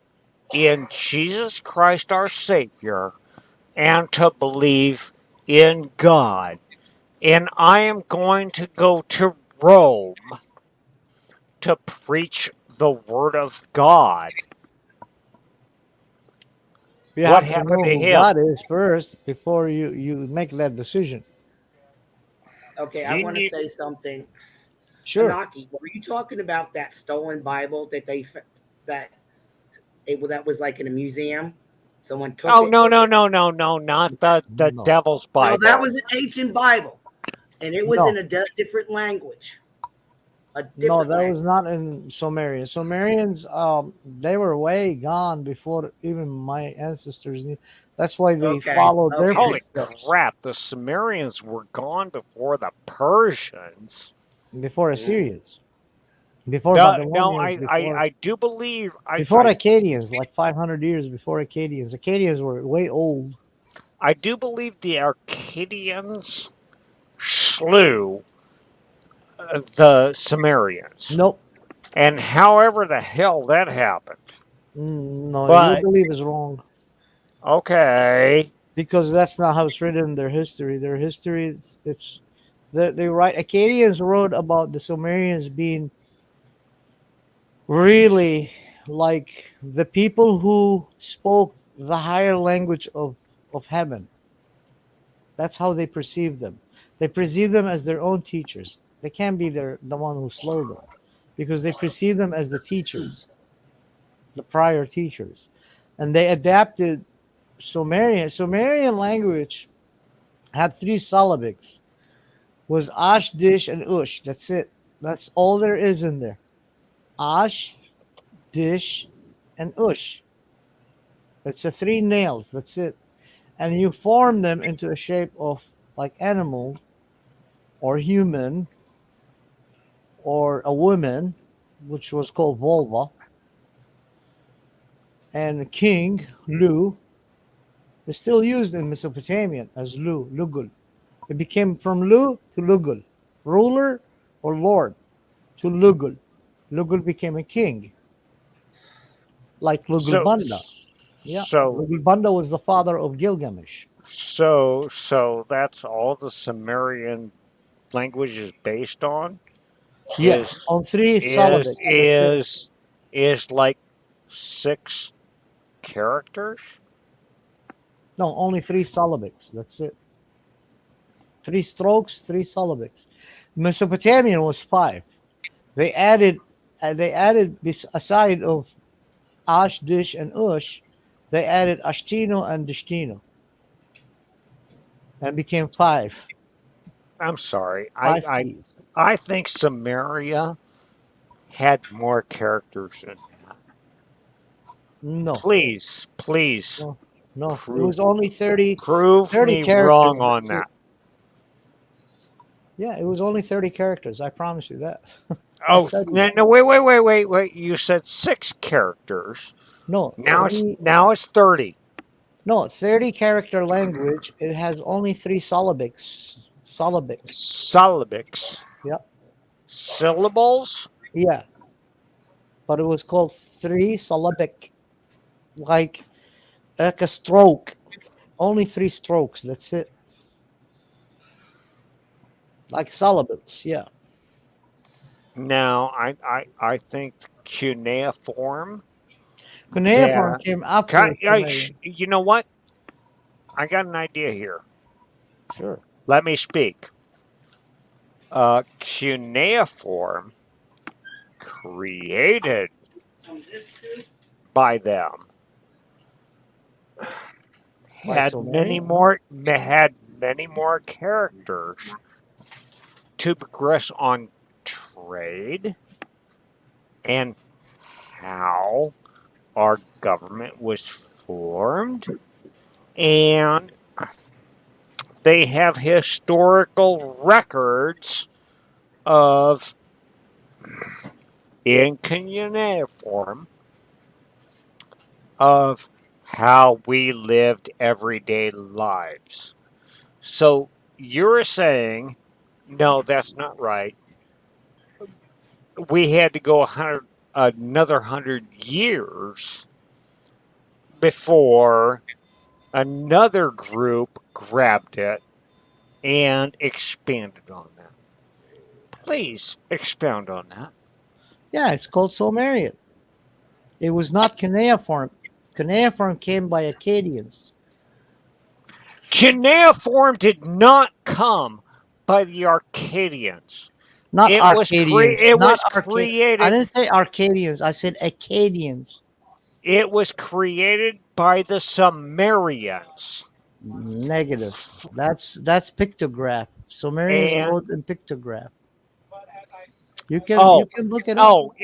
in Jesus Christ our Savior and to believe in God? And I am going to go to Rome to preach the Word of God. You What have to happened know to who him? God is first before you make that decision. Okay, I You want to need, say something. Sure. Anaki, were you talking about that stolen Bible that that was like in a museum? Someone took oh it. no, not the No. Devil's No, that Bible. was an ancient Bible, and it was in No. a different language. A No, different that was language. not in Sumerian. Sumerians, they were way gone before even my ancestors knew. That's why they Okay. followed their Okay. Holy footsteps crap! The Sumerians were gone before the Persians. before Mm. Assyrians, before No, Babylonians, I do believe before Akkadians, like 500 years before Akkadians. Akkadians were way old. I do believe the Arcadians slew the Sumerians, Nope. and however the hell that happened. No, your But belief is wrong. okay, because that's not how it's written in their history. Their history, they write. Acadians wrote about the Sumerians being really like the people who spoke the higher language of heaven. That's how they perceive them. They perceive them as their own teachers. They can't be the one who slowed them because they perceive them as the teachers, the prior teachers. And they adapted Sumerian. Sumerian language had three syllabics. Was Ash, Dish, and Ush. That's it. That's all there is in there. Ash, Dish, and Ush. It's a three nails. That's it. And you form them into a shape of like animal or human or a woman, which was called vulva, and king, Lu, is still used in Mesopotamian as Lu, Lugul. It became from Lu to Lugul, ruler or lord to Lugul. Lugul became a king, like Lugul So, Banda. Yeah, so, Lugul Banda was the father of Gilgamesh. so that's all the Sumerian language is based on. Yes, Is on three is syllabics. That's it. is like 6 characters. No, only three syllabics. That's it. 3 strokes, 3 syllabics. Mesopotamian was 5. They added, aside of Ash, Dish, and Ush, they added Ashtino and Dishtino, and became 5. I'm sorry. 5 keys. I think Samaria had more characters than that. No, Please, no. It prove was only 30 prove me characters. wrong on That's it. that. Yeah, it was only 30 characters. I promise you that. Oh, studied no, wait. You said 6 characters. No, Now it's 30. no, 30 character language. It has only 3 syllabics. Syllabics. Yep. Syllables? Yeah, but it was called 3 syllabic, like a stroke. Only 3 strokes. That's it. Like syllables. Yeah. Now, I think cuneiform. Cuneiform came after Sumerian. You know what? I got an idea here. Sure. Let me speak. Cuneiform created by them By had Sumerians? had many more characters to progress on trade and how our government was formed, and they have historical records of in cuneiform of how we lived everyday lives. So you're saying, no, that's not right. We had to go another 100 years before another group grabbed it and expanded on that. Please expound on that. Yeah, it's called Sumerian. It was not cuneiform. Cuneiform came by Akkadians. Cuneiform did not come by the Arcadians. Not It was created. I didn't say Arcadians. I said Akkadians. It was created by the Sumerians. Negative. That's pictograph. Sumerians And wrote in pictograph. You can look it up. oh,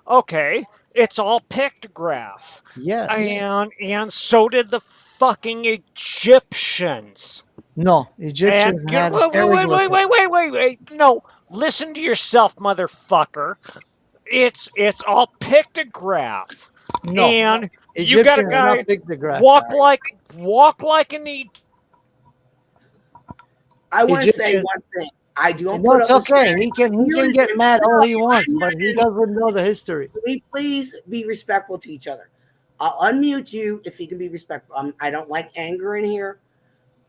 okay. It's all pictograph. Yes. And so did the fucking Egyptians. No, Egyptians And had hieroglyphics. wait. No, listen to yourself, motherfucker. It's all pictograph. No, And you Egyptians got a are guy not pictograph. walk like an I want to say Egyptian. one thing. I don't No, put it's up with okay. He can get mad all he wants, but he doesn't know the history. Can we please be respectful to each other? I'll unmute you if you can be respectful. I don't like anger in here.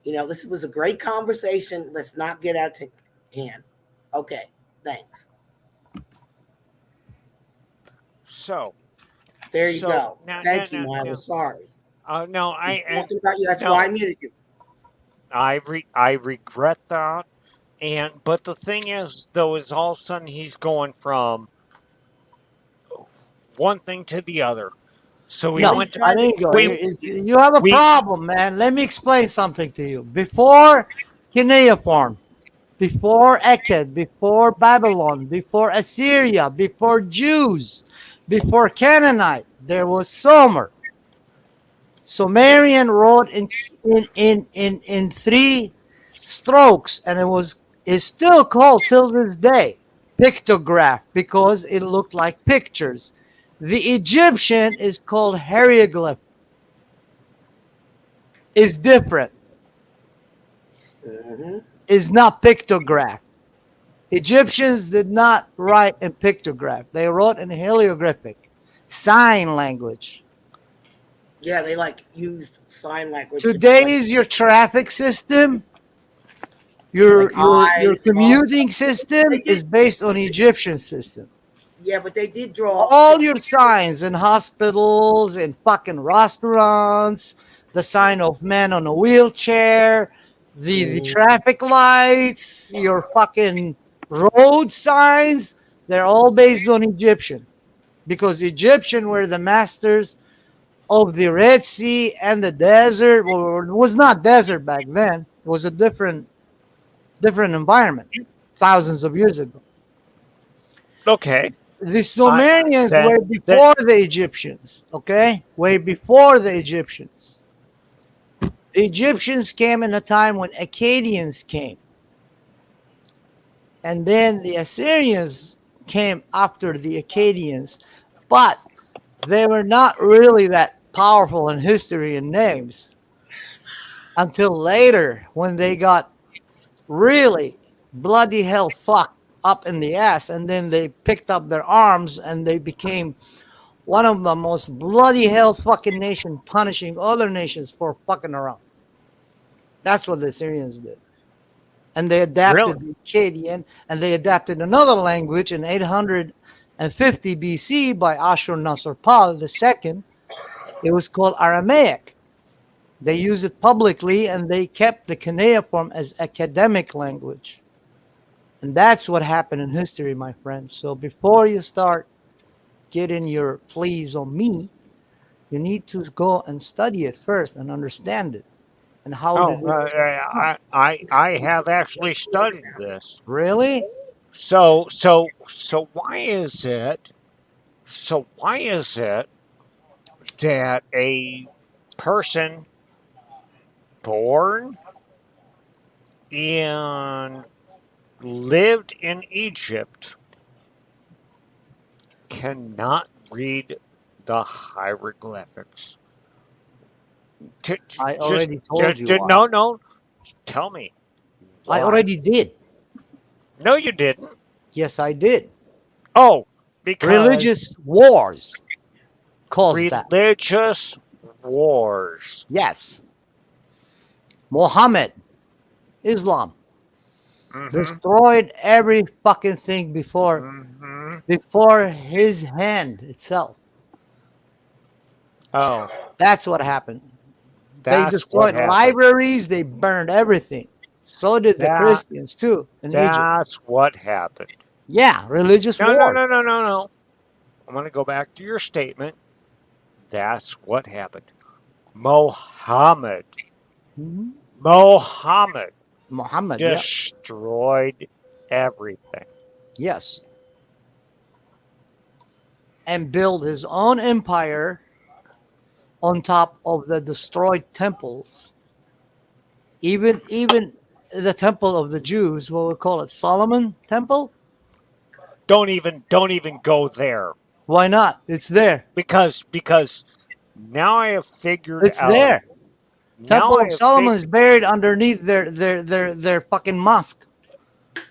This was a great conversation. Let's not get out of hand. Okay, thanks. So, There you go. now, Thank you, Milo. Sorry. no, I'm talking about you. That's why I muted you. I regret that. But the thing is, though, is all of a sudden he's going from one thing to the other. So we No, went to I didn't go. we You have a we problem, man. Let me explain something to you. Before Cuneiform, before Akkad, before Babylon, before Assyria, before Jews, before Canaanite, there was Sumer. Sumerian wrote in 3 strokes, and is still called till this day pictograph because it looked like pictures. The Egyptian is called hieroglyph. Is different. Is not pictograph. Egyptians did not write in pictograph. They wrote in hieroglyphic, sign language. Yeah, they used sign language. Today's your traffic system, your commuting system is based on Egyptian system. Yeah, but they did draw all your signs in hospitals, in fucking restaurants, the sign of man on a wheelchair, the traffic lights, your fucking road signs, they're all based on Egyptian. Because Egyptian were the masters of the Red Sea and the desert. Well, it was not desert back then. It was a different environment thousands of years ago. Okay. The Sumerians were before the Egyptians, okay? Way before the Egyptians. The Egyptians came in a time when Akkadians came. And then the Assyrians came after the Akkadians. But they were not really that powerful in history and names until later when they got really bloody hell fucked up in the ass, and then they picked up their arms and they became one of the most bloody hell fucking nation, punishing other nations for fucking around. That's what the Assyrians did. And they adapted the Akkadian, and they adapted another language in 850 BC by Ashur-nasir-pal II. It was called Aramaic. They used it publicly, and they kept the cuneiform as academic language. And that's what happened in history, my friends. So before you start getting your pleas on me, you need to go and study it first and understand it. And how I have actually studied this. Really? So why is it that a person born and lived in Egypt cannot read the hieroglyphics? I already told you. No. Tell me. Why? I already did. No, you didn't. Yes, I did. Oh, because religious wars caused that. Religious wars. Yes. Muhammad, Islam, destroyed every fucking thing before his hand itself. Oh. They destroyed libraries, they burned everything. So did the Christians too in Egypt. That's what happened. Yeah, religious war. No. I'm going to go back to your statement. That's what happened. Muhammad destroyed everything. Yes. And built his own empire on top of the destroyed temples. Even the temple of the Jews, what we call it, Solomon Temple. Don't even go there. Why not? It's there. Because now I have figured it's there. Temple of Solomon is buried underneath their fucking mosque.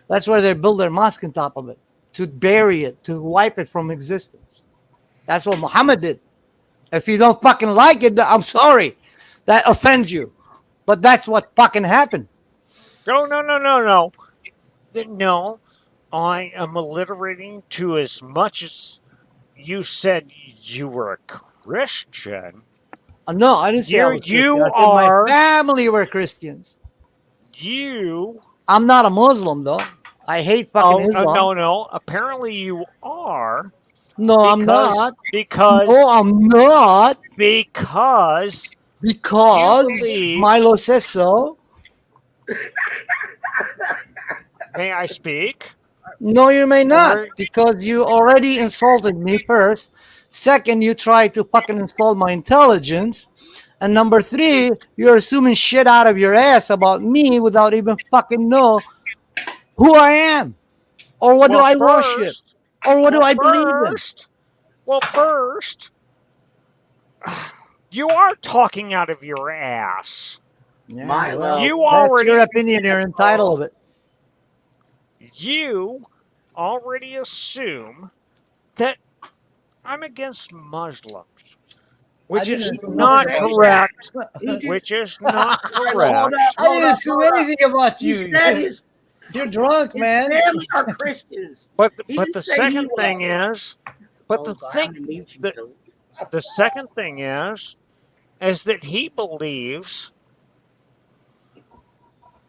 That's where they build their mosque on top of it, to bury it, to wipe it from existence. That's what Muhammad did. If you don't fucking like it, I'm sorry. That offends you. But that's what fucking happened. No. No, I am alliterating to as much as you said you were a Christian. No, I didn't say I was Christian. I said my family were Christians. I'm not a Muslim, though. I hate fucking Islam. No. Apparently you are. No, I'm not. Because No, I'm not. Because Because Milo says so. May I speak? No, you may not, because you already insulted me first. Second, you tried to fucking insult my intelligence. And number three, you're assuming shit out of your ass about me without even fucking know who I am. Or what do I worship? Or what do I believe in? Well, first, you are talking out of your ass. Yeah, Milo. well, that's your opinion. You're entitled to it. You already assume that I'm against Muslims, which is not correct. Which is not correct. I didn't assume anything about you. You're drunk, man. Family are Christians. But the second thing is, the second thing is that he believes.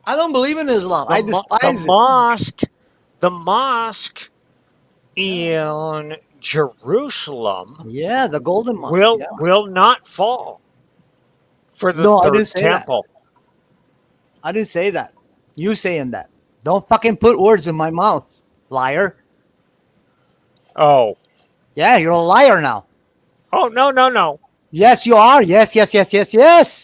I don't believe in Islam. I despise the mosque in Jerusalem. Yeah, the Golden Mosque will not fall for the third temple. I didn't say that. You saying that. Don't fucking put words in my mouth, liar. Oh. Yeah, you're a liar now. Oh, no. Yes, you are. Yes.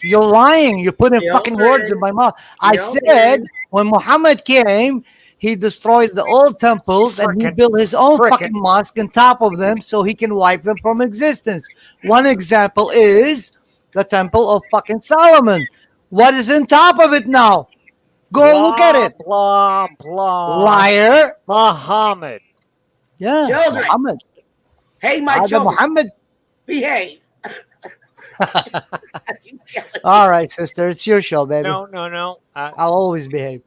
You're lying. You're putting fucking words in my mouth. I said when Muhammad came, he destroyed the old temples and he built his own fucking mosque on top of them so he can wipe them from existence. One example is the Temple of fucking Solomon. What is on top of it now? Go look at it. Blah, blah. Liar. Muhammad. Yeah, children. Muhammad. Hey, my children. Muhammad. Behave. All right, sister. It's your show, baby. No. I'll always behave.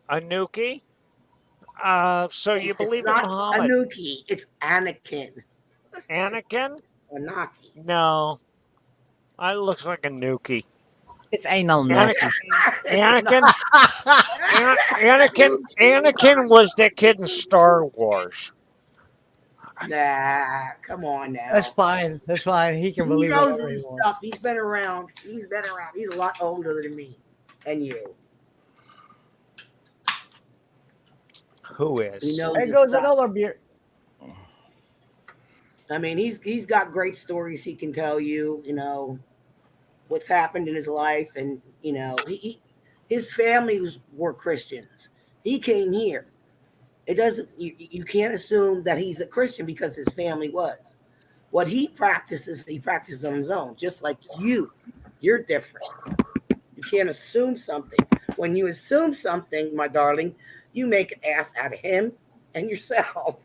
Anuki? So you believe in not Muhammad? Anuki. It's Anakin. Anakin? Anaki. No. It looks like Anuki. It's anal Nazi. Anakin was that kid in Star Wars. Nah, come on now. That's fine. He can believe whatever he wants. Stuff. He's been around. He's a lot older than me and you. Who is? There goes another beer. I mean, he's got great stories he can tell you. You know what's happened in his life, and you know his family were Christians. He came here. It doesn't. You can't assume that he's a Christian because his family was. What he practices on his own. Just like you, you're different. You can't assume something. When you assume something, my darling, you make an ass out of him and yourself.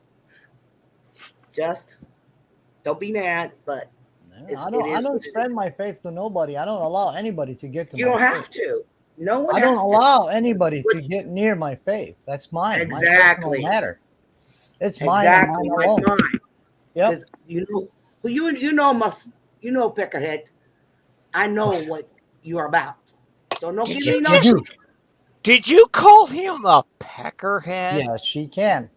Just don't be mad, but I don't spread my faith to nobody. I don't allow anybody to get to. You don't have to. No one. I don't allow anybody to get near my faith. That's mine. Exactly. My matter. It's mine. Exactly. Mine alone. Yep. You know, Peckerhead. I know what you're about. So no, give me no. Did you call him a peckerhead? Yes, she can.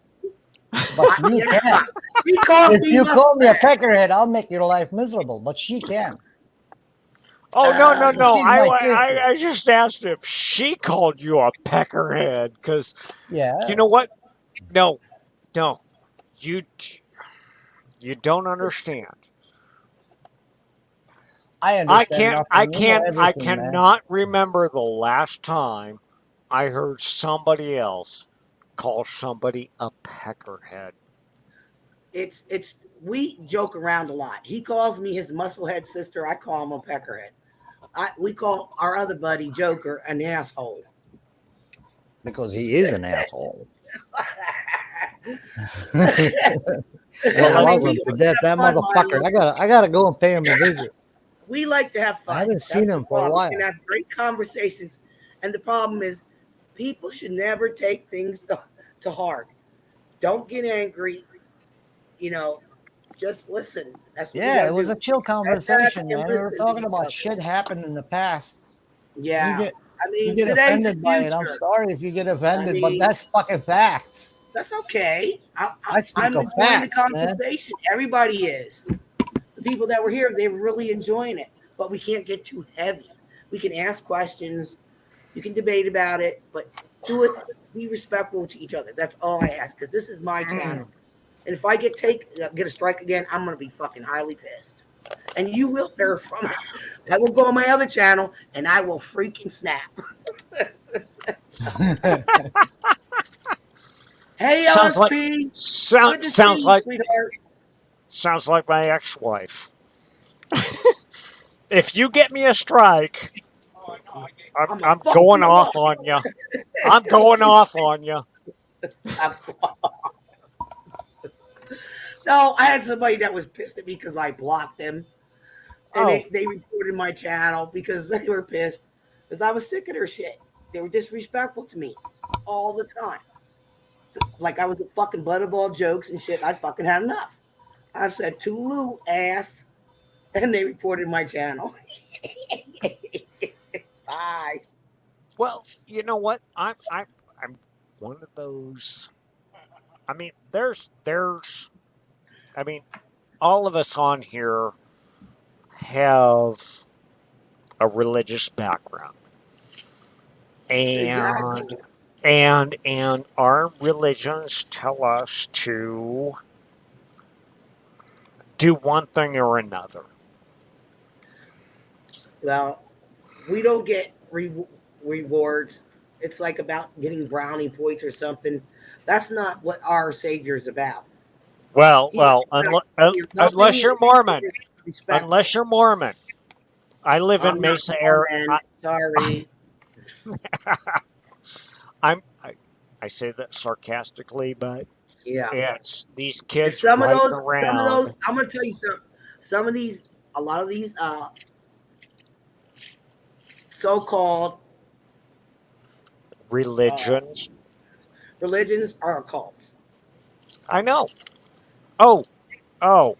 But you can't. If you call me a peckerhead, I'll make your life miserable. But she can. Oh no! I just asked if she called you a peckerhead because you know what? No, you don't understand. I understand. I cannot remember the last time I heard somebody else call somebody a peckerhead. We joke around a lot. He calls me his musclehead sister. I call him a peckerhead. We call our other buddy Joker an asshole. Because he is an asshole. Well, I I mean, love we him to like death. to That have fun, motherfucker. Milo. I gotta go and pay him a visit. We like to have I fun. haven't seen That's the him for a problem. We while. can have great conversations, and the problem is, people should never take things to heart. Don't get angry. You know, just listen. That's what we Yeah, got it to was a do. chill Sit back conversation, and man. We were listen to talking each about other. shit happened in the past. You Yeah. get I you mean, get today's the offended by it. I'm future. sorry if you get I offended, but mean, that's fucking facts. that's okay. I speak I'm of enjoying the facts, man. conversation. Everybody is. The people that were here, they were really enjoying it. But we can't get too heavy. We can ask questions. You can debate about it, but do it. Be respectful to each other. That's all I ask. Because this is my channel. And if I get a strike again, I'm gonna be fucking highly pissed. And you will hear from it. I will go on my other channel and I will freaking snap. Hey Sounds like LSP, good to see sounds you, like sweetheart. sounds like my ex-wife. If you get me a strike, I'm gonna I'm fuck going you off up. on you. I'm going off on you. No, I had somebody that was pissed at me because I blocked them. And Oh, they reported my channel because they were pissed because I was sick of their shit. They were disrespectful to me all the time. Like I was a fucking butterball jokes and shit. I fucking had enough. I've said Tulu ass, and they reported my channel. Bye. well, you know what? I'm one of those. I mean, I mean, all of us on here have a religious background, and Exactly. and our religions tell us to do one thing or another. Well, we don't get rewards. It's like about getting brownie points or something. That's not what our Savior's about. Well, He expects nothing unless in you're Mormon, return is unless respectful. you're Mormon. I live in I'm not Mesa area. Mormon. Sorry. I'm I say that sarcastically, but Yeah. it's these If kids riding around I'm gonna tell you something. Some of these, a lot of these so-called uh, religions. religions are cults. I know. Oh, oh.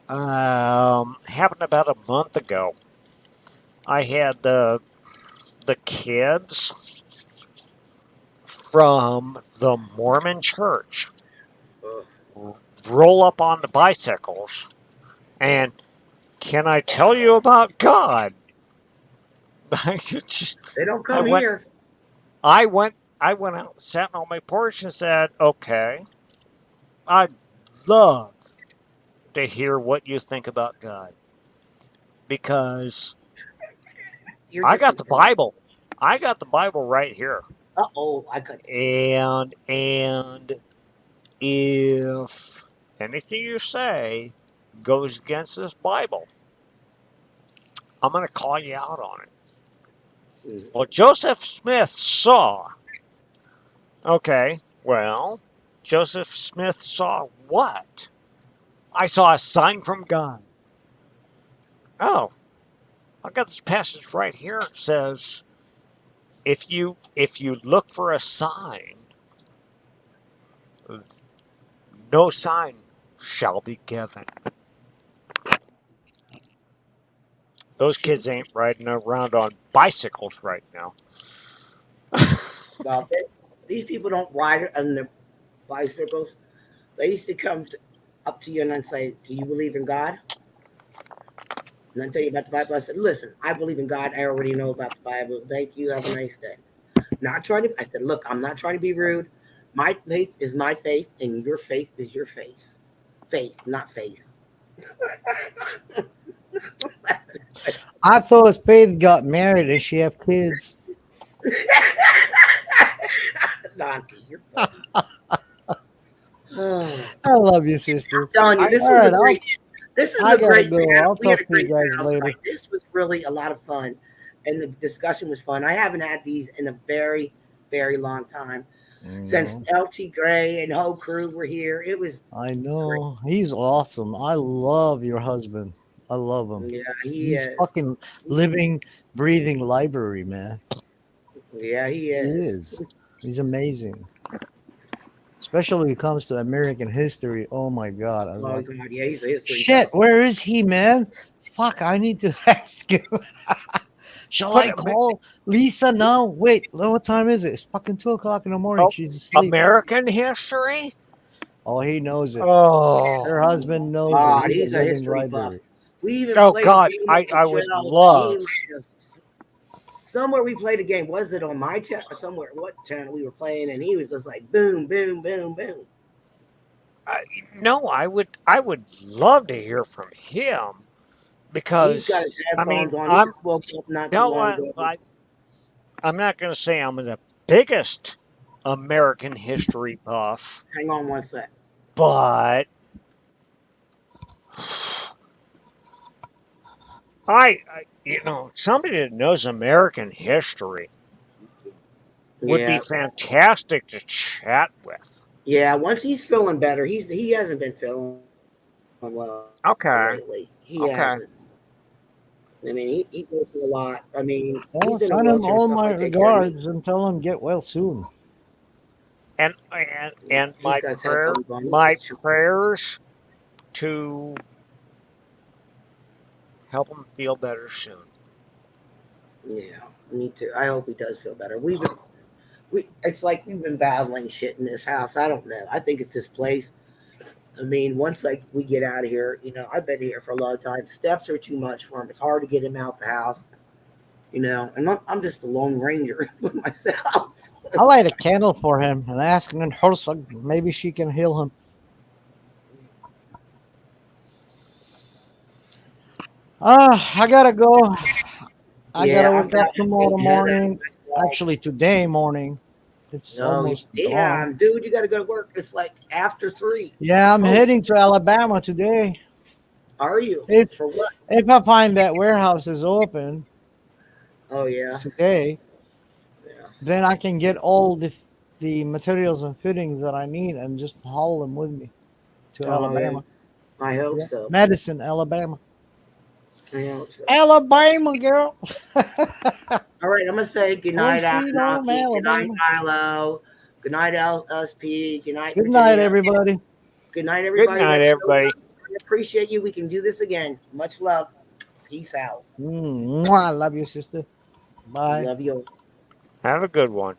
Happened about a month ago. I had the kids from the Mormon church roll up on the bicycles, and can I tell you about God? I They don't I come went, here. I went, I went out, sat on my porch, and said, "Okay, I'd love to hear what you think about God because You're I got different the from me. Bible. I got the Bible right here, I cut it. and if anything you say goes against this Bible, I'm going to call you out on it." Mhm. Well, Joseph Smith saw. Okay, well, Joseph Smith saw what? I saw a sign from God. Oh, I got this passage right here. It says, if you look for a sign, no sign shall be given. Those kids ain't riding around on bicycles right now. Well, these people don't ride on their bicycles. They used to up to you and then say, "Do you believe in God?" And then tell you about the Bible. I said, "Listen, I believe in God. I already know about the Bible. Thank you. Have a nice day." Not trying to. I said, "Look, I'm not trying to be rude. My faith is my faith, and your faith is your faith. Faith, not face." I thought Faith got married and she have kids. Donkey, you're funny. Oh, I love you, sister. I'm telling you, I this All was a right, great. This is I a gotta great go. panel. I'll We had a talk to you great guys panel later. tonight. This was really a lot of fun, and the discussion was fun. I haven't had these in a very, very long time. since No, LT Gray and whole crew were here. It was I great. know. He's awesome. I love your husband. I love him. Yeah, he He's is. fucking living, breathing library, man. Yeah, he He is. is. He's amazing. Especially when it comes to American history. Oh my God. I was Oh like, God, yeah, he's a history shit, buff. where is he, man? Fuck, I need to ask him. Shall But I call Lisa now? Wait, what time is it? It's fucking 2 o'clock in the morning. oh, She's asleep. American history? Oh, he knows it. Oh, Her husband knows it. God, He's a he's a living history buff. library. We even oh played a God, game at the I would channel. He love. was just somewhere we played a game. Was it on my channel or somewhere? What channel we were playing? And he was just like boom, boom, boom, boom. I, no, I would love to hear from him He's got his because I mean headphones on. He I'm just woke up not too no long ago. I'm not going to say I'm the biggest American history buff, Hang on one sec. but somebody that knows American history would be Yeah, fantastic to chat with. yeah. Once he's feeling better, he hasn't been feeling well Okay, lately. He okay. hasn't. I mean, he goes through a lot. I mean, Well, he's in a send him wheelchair and all stuff. my I take care of me. regards and tell him get well soon. And He's got his headphones on. He's my just chilling. prayers to help him feel better soon. Yeah, me too. I hope he does feel better. It's like we've been battling shit in this house. I don't know. I think it's this place. I mean, once like we get out of here, I've been here for a long time. Steps are too much for him. It's hard to get him out the house. And I'm just a lone ranger with myself. I'll light a candle for him and ask him in Herzog. Maybe she can heal him. I gotta go. I gotta Yeah, I'm wake up out tomorrow taking care of morning. myself. Actually, today morning. It's Oh, almost dawn. damn, dude, you got to go to work. It's like after 3. Yeah, I'm Oh, heading to Alabama today. are you? If For what? if I find that warehouse is open Oh, yeah. today, Yeah. then I can get all the materials and fittings that I need and just haul them with me to Oh, yeah. Alabama. I hope Yeah. so. Madison, Alabama. I hope so. Alabama, girl. All right, I'm gonna say good Home night, sweet home, Abenaki. Good night, Alabama. Milo. Good night, LSP. Good night, Good night, Virginia. everybody. Good night, Good everybody night, that showed everybody. up. I appreciate you. We can do this again. Much love. Peace out. Mwah. Love you, sister. Bye. Love you. Have a good one.